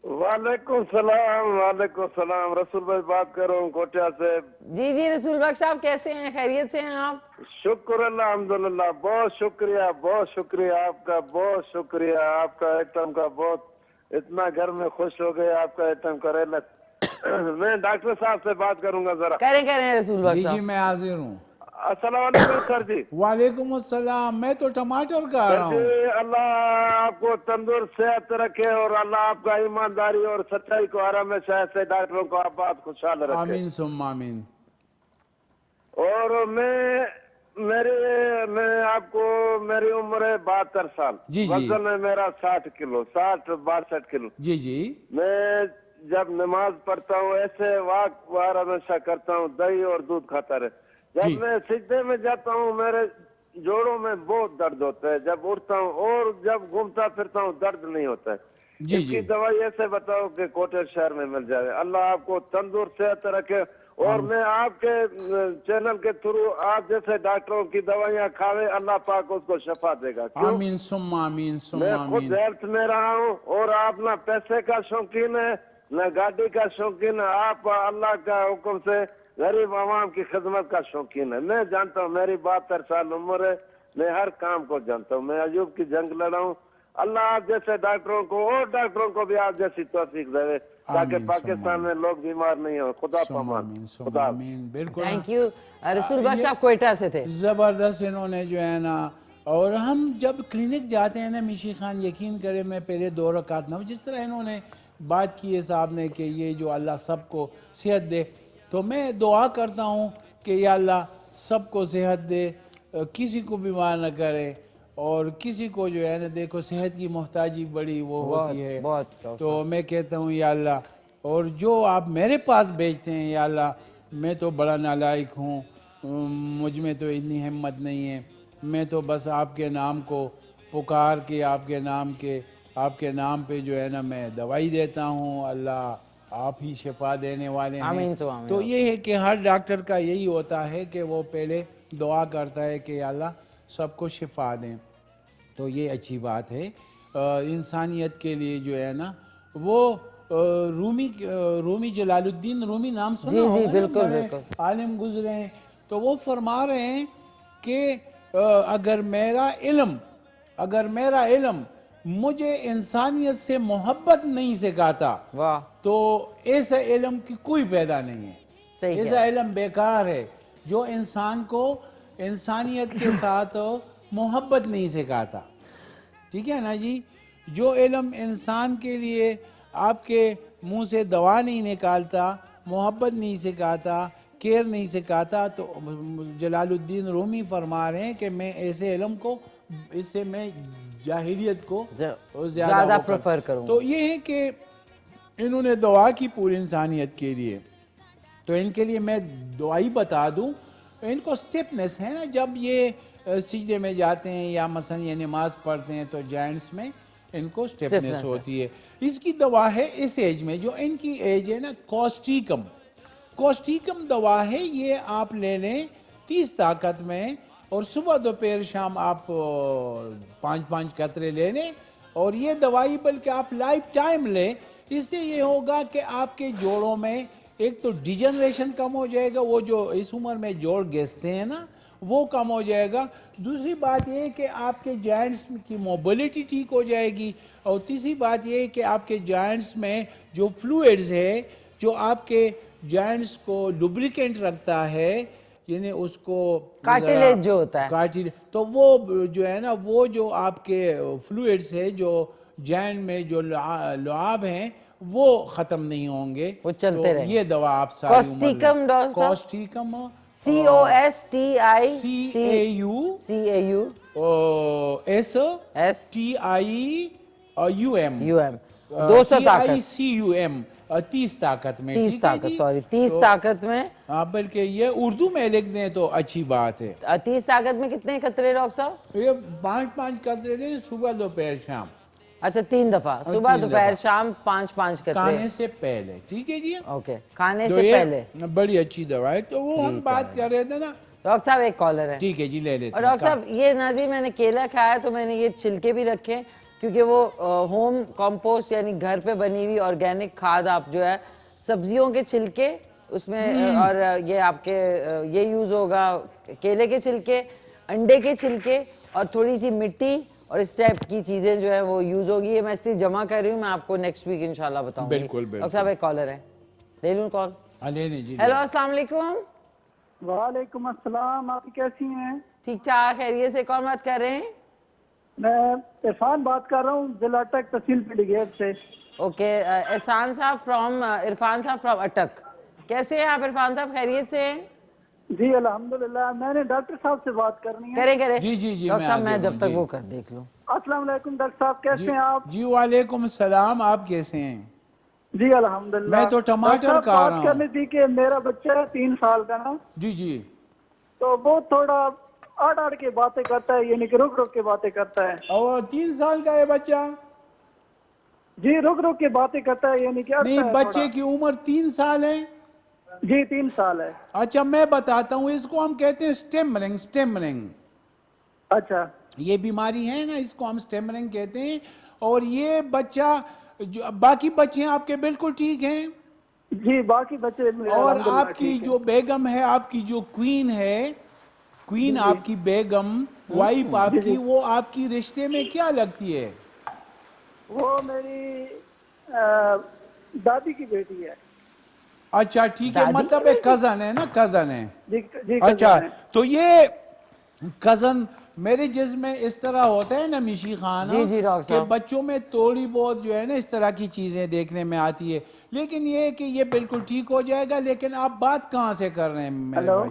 वालेकुम सलाम, रसूल भाई बात कर रहा हूँ कोटिया से। जी रसूल भाई साहब, कैसे हैं, खैरियत से हैं आप? शुक्र अल्हम्दुलिल्लाह, बहुत शुक्रिया आपका, बहुत शुक्रिया आपका, आइटम का बहुत, इतना घर में खुश हो गए आपका आइटम करे। मैं डॉक्टर साहब से बात करूंगा जरा। करें रसूल भाई साहब। जी मैं हाजिर हूँ। अस्सलाम वालेकुम सर जी। वालेकुम अस्सलाम, मैं तो टमाटर का आ रहा हूँ। अल्लाह आपको तंदुरुस्त सेहत रखे और अल्लाह आपका ईमानदारी और सच्चाई को हर हमेशा ऐसे डॉक्टरों को आप बात खुशहाल रखे। आमीन सुम्मा आमीन। और मैं आपको, मेरी उम्र है 72 साल। जी जी। वजन है मेरा 60 किलो, 62 किलो। जी जी। मैं जब नमाज पढ़ता हूँ ऐसे वाक वार हमेशा करता हूँ, दही और दूध खाता रहे। जी। जब मैं सिजदे में जाता हूँ मेरे जोड़ों में बहुत दर्द होता है, जब उठता हूँ, और जब घूमता फिरता हूँ दर्द नहीं होता है। जी इसकी जी। दवाई ऐसे बताओ कि कोटे शहर में मिल जाए। अल्लाह आपको तंदुरुस्त सेहत रखे। और मैं आपके चैनल के थ्रू आप जैसे डॉक्टरों की दवाइयाँ खावे, अल्लाह पाक उसको शफा देगा। क्यों? आमीन सुम्मा आमीन सुम्मा मैं खुद आमीन। हेल्थ में रहा हूँ, और आप ना पैसे का शौकीन है न गाड़ी का शौकीन है, आप अल्लाह का हुक्म से गरीब आवाम की खिदमत का शौकीन है। मैं जानता हूँ, मेरी 72 साल उम्र है, मैं हर काम को जानता हूँ। मैं अयूब की जंग लड़ा हूँ। अल्लाह आप जैसे डॉक्टरों को और डॉक्टरों को भी आप जैसी तौफीक दे, ताकि पाकिस्तान में लोग बीमार नहीं हो। खुदा पमान। खुदा। बिल्कुल। Thank you. रसूल बख्श साहब कोयटा से थे। ज़बरदस्त इन्होंने जो है ना, और हम जब क्लिनिक जाते हैं ना मिशी खान, यकीन करें मैं पहले 2 रकात ना, जिस तरह इन्होंने बात की है साहब ने कि ये जो अल्लाह सबको सेहत दे, तो मैं दुआ करता हूँ कि या अल्लाह सबको सेहत दे, किसी को बीमार न करे, और किसी को जो है ना, देखो सेहत की मोहताजी बड़ी वो होती है। तो मैं कहता हूँ या अल्लाह, और जो आप मेरे पास भेजते हैं या अल्लाह, मैं तो बड़ा नालायक हूँ, मुझ में तो इतनी हिम्मत नहीं है। मैं तो बस आपके नाम को पुकार के, आपके नाम पे जो है ना मैं दवाई देता हूँ। अल्लाह आप ही शिफा देने वाले हैं। तो ये है कि हर डॉक्टर का यही होता है कि वो पहले दुआ करता है कि अल्लाह सबको शिफा दें। तो ये अच्छी बात है इंसानियत के लिए जो है ना। वो रूमी जलालुद्दीन रूमी नाम सुना होगा? जी बिल्कुल बिल्कुल। आलिम गुजरे हैं। तो वो फरमा रहे हैं कि अगर मेरा इल्म मुझे इंसानियत से मोहब्बत नहीं सिखाता, तो ऐसा इल्म की कोई पैदा नहीं है। ऐसा इल्म बेकार है जो इंसान को इंसानियत के साथ मोहब्बत नहीं सिखाता। ठीक है ना जी? जो इल्म इंसान के लिए आपके मुंह से दवा नहीं निकालता, मोहब्बत नहीं सिखाता, केयर नहीं सिखाता, तो जलालुद्दीन रूमी फरमा रहे हैं कि मैं ऐसे इल्म को, इससे मैं जाहिलियत को ज़्यादा प्रेफर करूँ। तो ये है कि इन्होंने दुआ की पूरी इंसानियत के लिए। तो इनके लिए मैं दुआई बता दूं, इनको स्टिफनेस है ना, जब ये सिजदे में जाते हैं या मसलन ये नमाज पढ़ते हैं, तो जॉइंट्स में इनको स्टिफनेस होती है। इसकी दवा है इस एज में, जो इनकी एज है ना, कॉस्टिकम दवा है। ये आप ले लें 30 ताकत में, और सुबह दोपहर शाम आप 5-5 कतरे ले लें, और ये दवाई बल्कि आप लाइफ टाइम लें। इससे ये होगा कि आपके जोड़ों में एक तो डिजनरेशन कम हो जाएगा, वो जो इस उम्र में जोड़ घिसते हैं ना, वो कम हो जाएगा। दूसरी बात ये है कि आपके जॉइंट्स की मोबिलिटी ठीक हो जाएगी, और तीसरी बात ये है कि आपके जॉइंट्स में जो फ्लूइड्स है, जो आपके जॉइंट्स को लुब्रिकेंट रखता है, यानी उसको कार्टिलेज जो होता है, कार्टिलेज, तो वो जो है ना, वो जो आपके फ्लूइड्स है, जो जॉइंट में जो लुआब हैं, वो खत्म नहीं होंगे, वो चलते रहेंगे। ये दवा आप सारी कॉस्टिकम COSTICUM 30 ताकत में, 30 ताकत, सॉरी 30 ताकत में। बल्कि ये उर्दू में लिख दें तो अच्छी बात है। 30 ताकत में कितने कतरे डॉक्टर साहब? ये 5-5 कतरे सुबह दोपहर शाम। अच्छा 3 दफा, सुबह दोपहर शाम 5-5 कतरे खाने से पहले। ठीक है जी? ओके, खाने से पहले। बड़ी अच्छी दवा है। तो वो हम बात कर रहे थे ना। डॉक्टर साहब एक कॉलर है। ठीक है जी, ले लेते हैं। और डॉक्टर साहब ये नाज़ी मैंने केला खाया, तो मैंने ये छिलके भी रखे, क्योंकि वो होम कंपोस्ट यानी घर पे बनी हुई ऑर्गेनिक खाद, आप जो है सब्जियों के छिलके उसमें, और ये आपके ये यूज़ होगा, केले के छिलके, अंडे के छिलके, और थोड़ी सी मिट्टी, और इस टाइप की चीज़ें जो है वो यूज़ होगी। ये मैं इसलिए जमा कर रही हूँ, मैं आपको नेक्स्ट वीक इंशाल्लाह बताऊंगी। बिल्कुल बिल्कुल। डॉक्टर साहब एक कॉलर है, ले लूँ कॉल? हेलो अस्सलाम वालेकुम। वालेकुम अस्सलाम, आप कैसी हैं? ठीक ठाक, खैरियत से। कौन बात कर रहे हैं? मैं इरफान बात कर रहा हूँ, जिला अटक तहसील पीलीभीत से। ओके, इरफान साहब फ्रॉम अटक। कैसे हैं आप इरफान साहब, खैरियत से हैं? जी अल्हम्दुलिल्लाह। मैंने डॉक्टर साहब से बात करनी है। करे जी जी जी, डॉक्टर साहब मैं हाजिर जब हूँ, तक जी। वो कर देख लूँ। अस्सलाम वालेकुम डॉक्टर साहब, कैसे हैं आप? जी वालेकुम सलाम, आप कैसे हैं? जी अल्हम्दुलिल्लाह। मैं तो टमाटर डॉक्टर साहब, खा रहा बात हूँ। करनी थी कि मेरा बच्चा है 3 साल का ना, जी जी। तो वो थोड़ा आड़ के बातें करता है, यानी कि रुक रुक के बातें करता है। और 3 साल का है बच्चा? जी रुक रुक के बातें करता है, यानी कि नहीं, अड़ता है बच्चे थोड़ा। की उम्र 3 साल है? जी 3 साल है। अच्छा, मैं बताता हूँ, इसको हम कहते हैं स्टेमरिंग। स्टेमरिंग अच्छा। ये बीमारी है ना, इसको हम स्टेमरिंग कहते हैं। और ये बच्चा जो, बाकी बच्चे आपके बिल्कुल ठीक हैं? जी बाकी बच्चे और अल्हम्दुलिल्लाह आपकी ठीक जो बेगम है, आपकी जो क्वीन है, क्वीन आपकी बेगम, वाइफ आपकी, वो आपकी रिश्ते में क्या लगती है? वो मेरी दादी की बेटी है। अच्छा ठीक है, मतलब एक कजन है ना, कजन है। जी अच्छा, कज़न है। तो ये कजन मेरे जिसमें इस तरह होता है ना मिशी खान, जी, जी, डॉक्टर कि साहब। बच्चों में थोड़ी बहुत जो है ना इस तरह की चीजें देखने में आती है, लेकिन ये कि ये बिल्कुल ठीक हो जाएगा। लेकिन आप बात कहाँ से कर रहे हैं मेरे हेलो? भाई?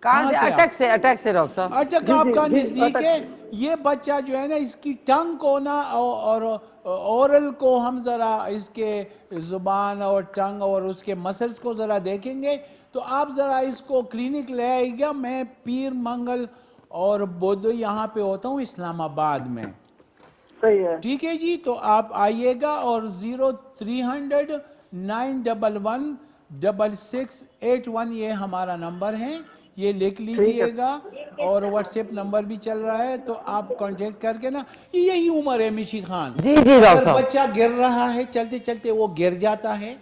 कहाँ से? आप? अटक से डॉक्टर साहब। अटक जी, आपका जी, नजदीक अटक है। से। ये बच्चा जो है ना, इसकी टंग को ना और ओरल को हम जरा इसके जुबान और टंग और उसके मसल्स को जरा देखेंगे, तो आप जरा इसको क्लिनिक ले आइएगा। मैं पीर मंगल और बुध यहाँ पे होता हूँ इस्लामाबाद में। सही है। ठीक है जी, तो आप आइएगा। और 0300 911 6681 ये हमारा नंबर है, ये लिख लीजिएगा। और व्हाट्सएप नंबर भी चल रहा है, तो आप कांटेक्ट करके ना, यही उम्र है मिशी खान। जी जी डॉक्टर अगर साहब। बच्चा गिर रहा है, चलते चलते वो गिर जाता है,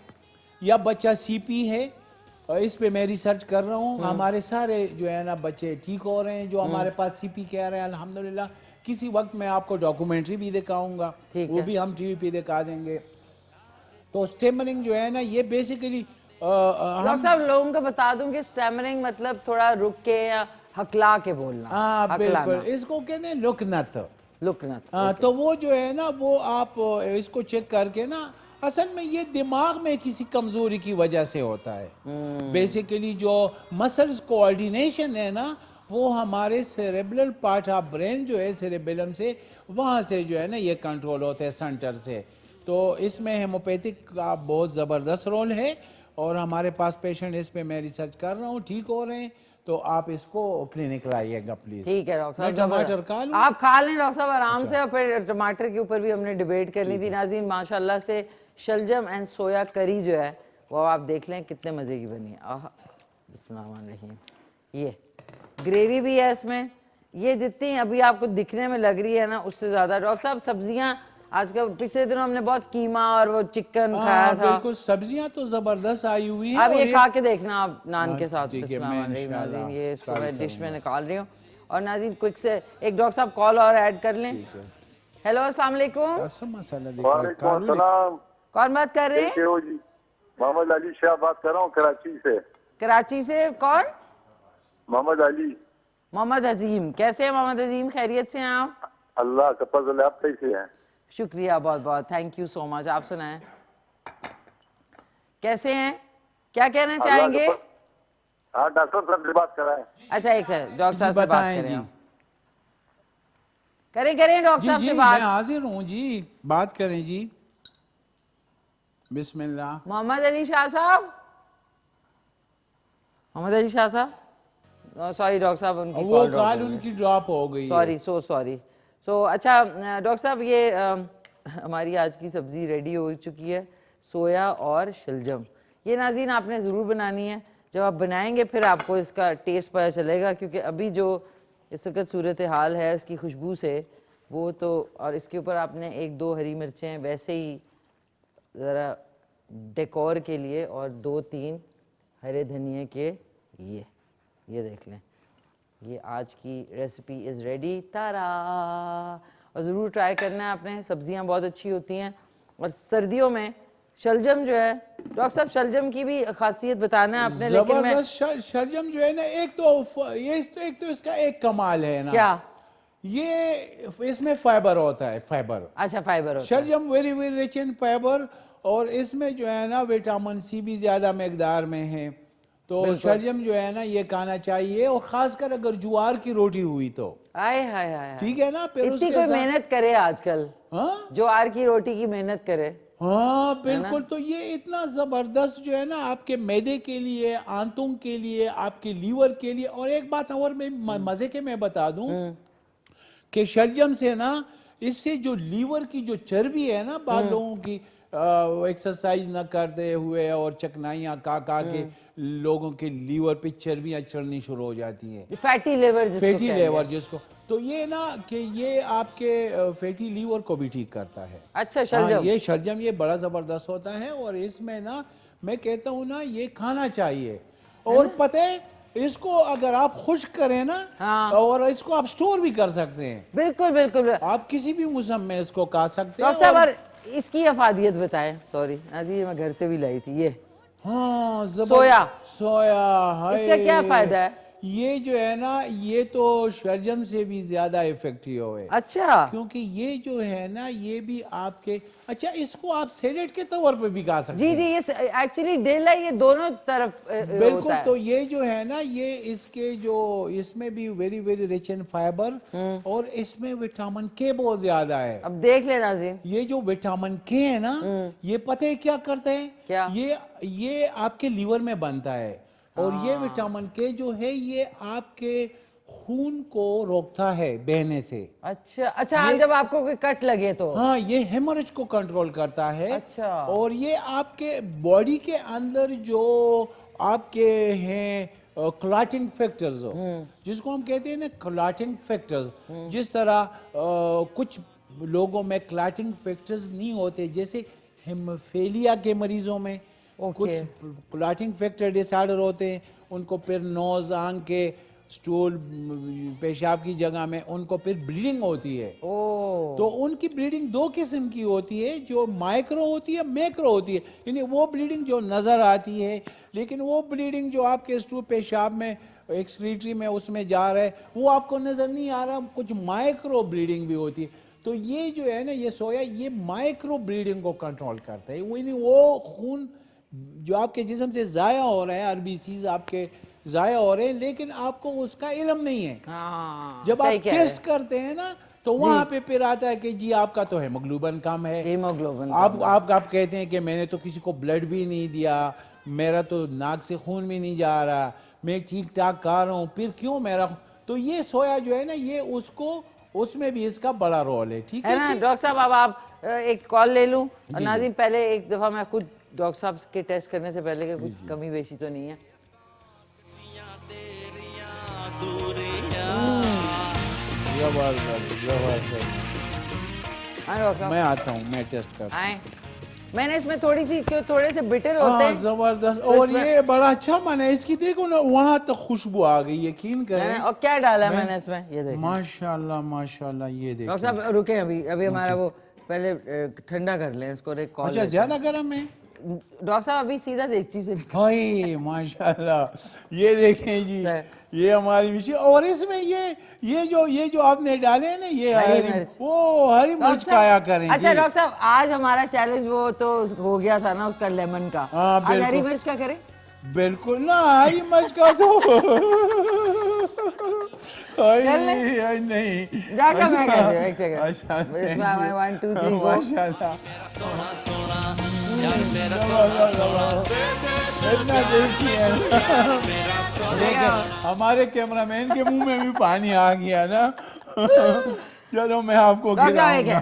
या बच्चा सीपी है, इस पे मैं रिसर्च कर रहा हूँ। हमारे सारे जो है ना बच्चे ठीक हो रहे हैं जो हमारे पास सीपी कह रहे हैं, अल्हम्दुलिल्लाह। किसी वक्त मैं आपको डॉक्यूमेंट्री भी दिखाऊंगा, वो भी हम टीवी पे दिखा देंगे। तो स्टेमरिंग जो है ना, ये बेसिकली डॉक्टर साहब लोगों को बता दूं कि स्टैमरिंग मतलब थोड़ा रुक के या हकला के बोलना। हाँ हकलाना। बिल्कुल, इसको कहते हैं लुकनत। लुकनत। तो वो जो है ना, वो आप इसको चेक करके ना, असल में ये दिमाग में किसी कमजोरी की वजह से होता है। बेसिकली जो मसल्स कोऑर्डिनेशन है ना, वो हमारे सेरेब्रल पार्ट ऑफ ब्रेन जो है, सेरेबेलम से, वहाँ से जो है ना ये कंट्रोल होते हैं, सेंटर से। तो इसमें हेमोपैथिक का बहुत ज़बरदस्त रोल है। और हमारे पास पेशेंट, इस पे मैं रिसर्च कर रहा हूँ, ठीक हो रहे हैं। तो आप इसको क्लिनिक लाइएगा प्लीज। ठीक है डॉक्टर साहब। टमाटर खा लूं? आप खा लें डॉक्टर साहब आराम से। और फिर टमाटर के ऊपर भी हमने डिबेट करनी थी। नाज़रीन माशाल्लाह से शलजम एंड सोया करी जो है वो आप देख लें कितने मज़े की बनी है। आह बिस्मिल्लाहिर्रहमानिर्रहीम। ये ग्रेवी भी है इसमें। ये जितनी अभी आपको दिखने में लग रही है ना, उससे ज़्यादा डॉक्टर साहब सब्जियाँ आजकल, पिछले दिनों हमने बहुत कीमा और वो चिकन खाया था। बिल्कुल, सब्जियां तो जबरदस्त आई हुई हैं। अब ये खा के देखना आप नान के साथ। ठीक है, नाज़रीन ये इसको मैं डिश में निकाल रही हूँ। और नाज़रीन क्विक से एक डॉक्टर साहब कॉल और ऐड कर लें। हेलो अस्सलाम वालेकुम। कौन बात कर रहे हैं? मोहम्मद अली शाह बात कर रहा हूँ कराची से। कराची से कौन? मोहम्मद अली। मोहम्मद अजीम। कैसे हैं मोहम्मद अजीम? खैरियत से हैं आप? अल्लाह का फजल है, आप कैसे हैं? शुक्रिया, बहुत बहुत थैंक यू सो मच। आप सुनाएं कैसे हैं, क्या कहना चाहेंगे? हाँ डॉक्टर साहब से बात कराएं। अच्छा एक सेकंड, डॉक्टर साहब से बात करें। करें डॉक्टर साहब से बात। मैं हाजिर हूँ जी, बात करें जी। बिस्मिल्लाह। मोहम्मद अली शाह साहब। मोहम्मद अली शाह साहब, सॉरी डॉक्टर साहब उनकी वो कॉल उनकी ड्रॉप हो गई। Sorry, sorry. अच्छा डॉक्टर साहब ये हमारी आज की सब्जी रेडी हो चुकी है, सोया और शलजम। ये नाज़रीन आपने ज़रूर बनानी है। जब आप बनाएंगे फिर आपको इसका टेस्ट पता चलेगा, क्योंकि अभी जो इस वक्त सूरत हाल है इसकी खुशबू से वो तो, और इसके ऊपर आपने 1-2 हरी मिर्चें वैसे ही ज़रा डेकोर के लिए, और 2-3 हरे धनिए के ये देख लें। ये आज की रेसिपी इज़ रेडी। तारा। और ज़रूर ट्राई करना है आपने, सब्जियां बहुत अच्छी होती हैं। और सर्दियों में शलजम जो है डॉक्टर साहब, शलजम की भी खासियत बताना है आपने। लेकिन मैं शलजम जो है ना, एक तो इसका एक कमाल है ना, क्या ये इसमें फाइबर होता है, फाइबर। अच्छा फाइबर होता है। शलजम very very rich in fibre. और इसमें जो है ना विटामिन सी भी ज़्यादा मकदार में है। तो शलजम जो है ना ये खाना चाहिए, और खासकर अगर ज्वार की रोटी हुई तो आए हाय हाय, ठीक है ना। फिर इतनी उसके कोई साथ मेहनत करे आजकल, हाँ ज्वार की रोटी की मेहनत करे। हाँ बिल्कुल। तो ये इतना जबरदस्त जो है ना आपके मैदे के लिए, आंतों के लिए, आपके लीवर के लिए। और एक बात और मैं मजे के मैं बता दूं कि शलजम से ना, इससे जो लीवर की जो चर्बी है ना, बाद लोगों की एक्सरसाइज न करते हुए और चकनाइयाँ का के लोगों के लीवर पे चर्बियाँ चढ़नी शुरू हो जाती हैं, फैटी लिवर जिसको तो ये ना कि ये आपके फैटी लीवर को भी ठीक करता है। अच्छा शलजम, ये शलजम ये बड़ा जबरदस्त होता है, और इसमें ना मैं कहता हूँ ना ये खाना चाहिए। और पता है इसको अगर आप खुश्क करें ना, और इसको आप स्टोर भी कर सकते हैं। बिल्कुल बिल्कुल, आप किसी भी मौसम में इसको खा सकते हैं। डॉक्टर साहब इसकी अफादियत बताएं। सॉरी नाज़ी, मैं घर से भी लाई थी ये। हाँ सोया हाय, इसका क्या फायदा है? ये जो है ना ये तो शलजम से भी ज्यादा इफेक्टिव है। अच्छा, क्योंकि ये जो है ना ये भी आपके, अच्छा इसको आप सैलेड के तौर पे भी खा सकते हैं। जी ये एक्चुअली डेला ये दोनों तरफ बिल्कुल होता है। तो ये जो है ना ये इसके जो इसमें भी very very rich in fibre, और इसमें विटामिन के बहुत ज्यादा है। अब देख लेना जी, ये जो विटामिन के है ना ये पता है क्या करता है? क्या? ये आपके लीवर में बनता है, और ये विटामिन के जो है ये आपके खून को रोकता है बहने से। अच्छा हाँ, जब आपको कोई कट लगे तो हाँ ये हेमोरेज को कंट्रोल करता है। अच्छा, और ये आपके बॉडी के अंदर जो आपके हैं क्लॉटिंग फैक्टर्स, जिसको हम कहते हैं ना क्लॉटिंग फैक्टर्स, जिस तरह कुछ लोगों में क्लॉटिंग फैक्टर्स नहीं होते, जैसे हेमोफीलिया के मरीजों में कुछ क्लॉटिंग फैक्टर डिसऑर्डर होते हैं, उनको फिर नोज, आंख के स्टूल, पेशाब की जगह में उनको फिर ब्लीडिंग होती है। तो उनकी ब्लीडिंग दो किस्म की होती है, जो माइक्रो होती है, मैक्रो होती है। यानी वो ब्लीडिंग जो नज़र आती है, लेकिन वो ब्लीडिंग जो आपके स्टूल, पेशाब में, एक्सक्रीटरी में उसमें जा रहा है, वो आपको नज़र नहीं आ रहा। कुछ माइक्रो ब्लीडिंग भी होती है। तो ये जो है ना ये सोया ये माइक्रो ब्लीडिंग को कंट्रोल करता है। वो खून जो आपके जिस्म से ज़ाया हो रहे हैं, आरबीसीज आपके ज़ाया हो रहे हैं, लेकिन आपको उसका इल्म नहीं है। जब आप टेस्ट करते हैं ना तो वहां पे फिर आता है कि जी आपका तो हेमोग्लोबिन कम है। हेमोग्लोबिन आप कहते हैं कि मैंने तो किसी को ब्लड भी नहीं दिया, मेरा तो नाक से खून भी नहीं जा रहा, मैं ठीक ठाक खा रहा हूँ, फिर क्यों मेरा। तो ये सोया जो है ना ये उसको, उसमें भी इसका बड़ा रोल है। ठीक है ना डॉक्टर साहब, अब आप एक कॉल ले लूं। नाज़िम पहले एक दफा मैं खुद डॉक्टर साहब के टेस्ट करने से पहले के कुछ कमी बेशी तो नहीं है। मैं आता हूँ, मैं टेस्ट करता हूँ। मैंने इसमें थोड़ी सी थोड़े से बिटर होते हैं, जबरदस्त। और ये बड़ा अच्छा बना है, इसकी देखो ना वहाँ तक खुशबू आ गई, यकीन करें। और क्या डाला है मैंने इसमें, ये देखो माशाल्लाह माशाल्लाह। ये देखो डॉक्टर साहब रुके, अभी हमारा वो पहले ठंडा कर लें इसको। एक कॉल। अच्छा ज्यादा गर्म है डॉक्टर साहब, अभी सीधा देखची से। हाय माशाल्लाह, ये देखें जी, ये हमारी मिर्ची। और इसमें ये जो आपने डाले हैं ना ये हरी मिर्च खाया करें। अच्छा डॉक्टर साहब, आज हमारा चैलेंज वो तो हो गया था ना उसका, लेमन का। आज हरी मिर्च का करें? बिल्कुल ना, हरी मिर्च का तो नहीं जाकर मैं कर दूं, एक सेकंड। अच्छा 1 2 3 माशाल्लाह। इतना देखिए हमारे कैमरामैन के मुंह में भी पानी आ गया ना। चलो मैं आपको खिलाऊंगा।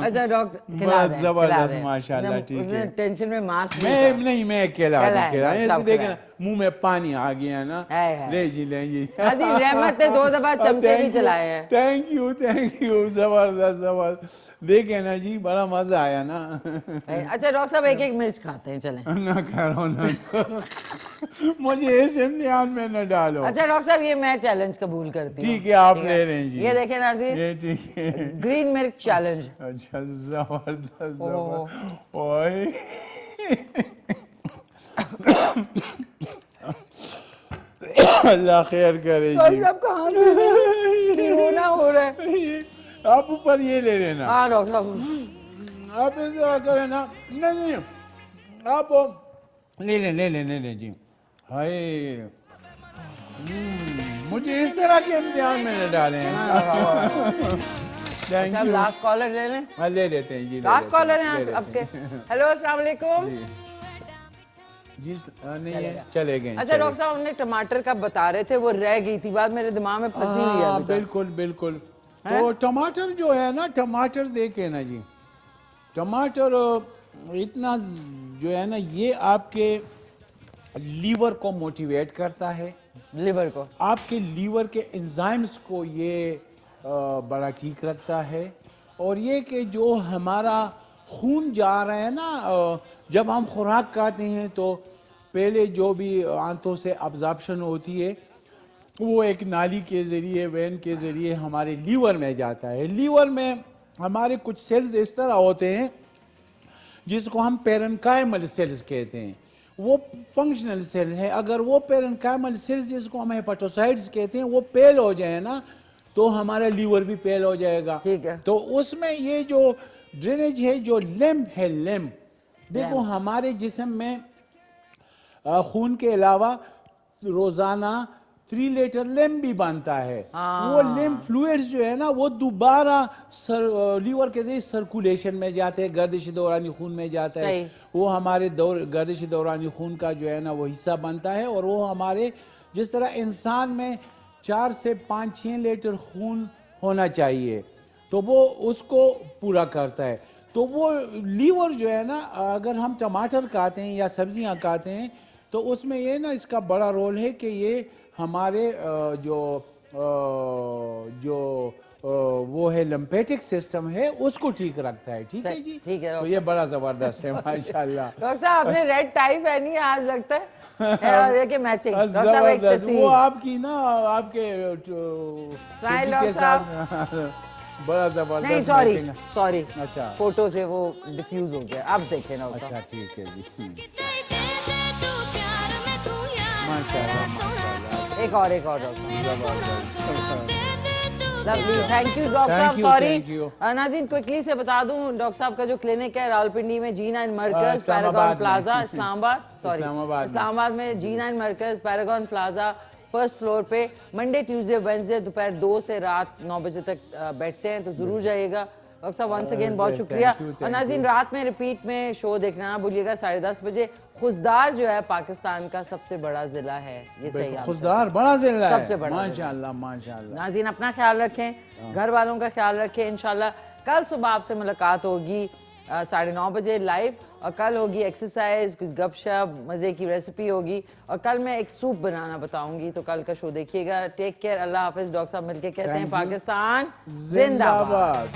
अच्छा डॉक्टर, बस जबरदस्त माशाल्लाह। ठीक है, टेंशन में मास्क मैं खिला देखे मुंह में पानी आ गया ना। ले जी रहमत ने 2 दफा चमचे भी चलाए हैं। थैंक यू जबरदस्त। देखे ना जी, बड़ा मजा आया ना। अच्छा डॉक्टर साहब, एक मिर्च खाते हैं, चलें ना करो ना मुझे इस इम्तिहान में न डालो। अच्छा डॉक्टर साहब, ये मैं चैलेंज कबूल करती हूँ। ठीक है, आप ले लें जी। ये देखें नाज़िर, ये ठीक है, ग्रीन मिल्क चैलेंज। अच्छा जबरदस्त। ओए अल्लाह खैर करे जी। सब कहाँ से रोना हो रहा है। आप ऊपर ये ले लेना। हाँ डॉक्टर साहब, आप ऐसा करें ना, नहीं आप ले लें जी। हाय मुझे इस तरह के इम्तिहान में न डालें। Thank you. लास्ट कॉलर ले लें। हाँ ले लेते हैं जी। लास्ट कॉलर हैं आपके। हेलो अस्सलाम वालेकुम। जी नहीं है, चले गए। अच्छा डॉक्टर साहब, हमने टमाटर का बता रहे थे, वो रह गई थी बात मेरे दिमाग में फंसी हुई है। बिल्कुल बिल्कुल। तो टमाटर जो है ना, टमाटर देखे ना जी, टमाटर इतना जो है ना, ये आपके लीवर को मोटिवेट करता है, लीवर को, आपके लीवर के एंजाइम्स को ये बड़ा ठीक रखता है। और ये कि जो हमारा खून जा रहा है ना, जब हम खुराक खाते हैं तो पहले जो भी आंतों से अब्जॉर्प्शन होती है वो एक नाली के ज़रिए, वेन के ज़रिए हमारे लीवर में जाता है। लीवर में हमारे कुछ सेल्स इस तरह होते हैं जिसको हम पेरेन्काइमल सेल्स कहते हैं, वो फंक्शनल सेल है। अगर वो पेरेन्काइमल सेल्स जिसको हम हेपेटोसाइट्स कहते हैं वो फेल हो जाए ना, तो हमारा लीवर भी फेल हो जाएगा। ठीक है। तो उसमें ये जो ड्रेनेज है, जो लैम्प है, लैम्प देखो हमारे जिस्म में खून के अलावा रोजाना 3 लीटर लैम्प भी बनता है। वो लैम्प फ्लूइड्स जो है ना, वो दोबारा लीवर के जरिए सर्कुलेशन में जाते हैं, गर्दिश दौरानी खून में जाता है। वो हमारे गर्दिश दौरानी खून का जो है ना वो हिस्सा बनता है। और वो हमारे, जिस तरह इंसान में 4 से 5-6 लीटर खून होना चाहिए, तो वो उसको पूरा करता है। तो वो लीवर जो है ना, अगर हम टमाटर खाते हैं या सब्जियां खाते हैं तो उसमें ये ना इसका बड़ा रोल है कि ये हमारे वो है लिम्फेटिक सिस्टम है, उसको ठीक रखता है। ठीक है जी, ठीक है। तो ये बड़ा जबरदस्त है माशाल्लाह। डॉक्टर साहब आपने रेड टाई पहनी है आज, लगता है और ये कि मैचिंग जबरदस्त। वो आपकी ना, आपके के साथ बड़ा जबरदस्त। नहीं सॉरी अच्छा, फोटो से वो डिफ्यूज हो गया, आप देखें ना। अच्छा ठीक है जी, माशाल्लाह। एक और लवली, थैंक यू डॉक्टर साहब। सॉरी नाज़रीन, क्विकली से बता दूं, डॉक्टर साहब का जो क्लिनिक है रावलपिंडी में, G9 मरकज, पैरागॉन प्लाजा, इस्लामाबाद में G9 मरकज, पैरागॉन प्लाजा, फर्स्ट फ्लोर पे। मंडे ट्यूसडे वेडनेसडे दोपहर 2 से रात 9 बजे तक बैठते हैं, तो जरूर जाइएगा। डॉक्टर साहब वंस अगेन बहुत शुक्रिया। और नाज़रीन, रात में रिपीट में शो देखना ना भूलिएगा 10:30 बजे। खुशदार जो है पाकिस्तान का सबसे बड़ा जिला है, ये सही है, खुशदार बड़ा जिला है, सबसे बड़ा माशाल्लाह माशाल्लाह। नाज़रीन अपना ख्याल रखें, घर वालों का ख्याल रखें। इंशाल्लाह कल सुबह आपसे मुलाकात होगी 9:30 बजे लाइव, और कल होगी एक्सरसाइज, कुछ गपशप, मज़े की रेसिपी होगी, और कल मैं एक सूप बनाना बताऊंगी, तो कल का शो देखिएगा। टेक केयर, अल्लाह हाफिज। डॉक्टर साहब मिलके कहते हैं पाकिस्तान जिंदाबाद।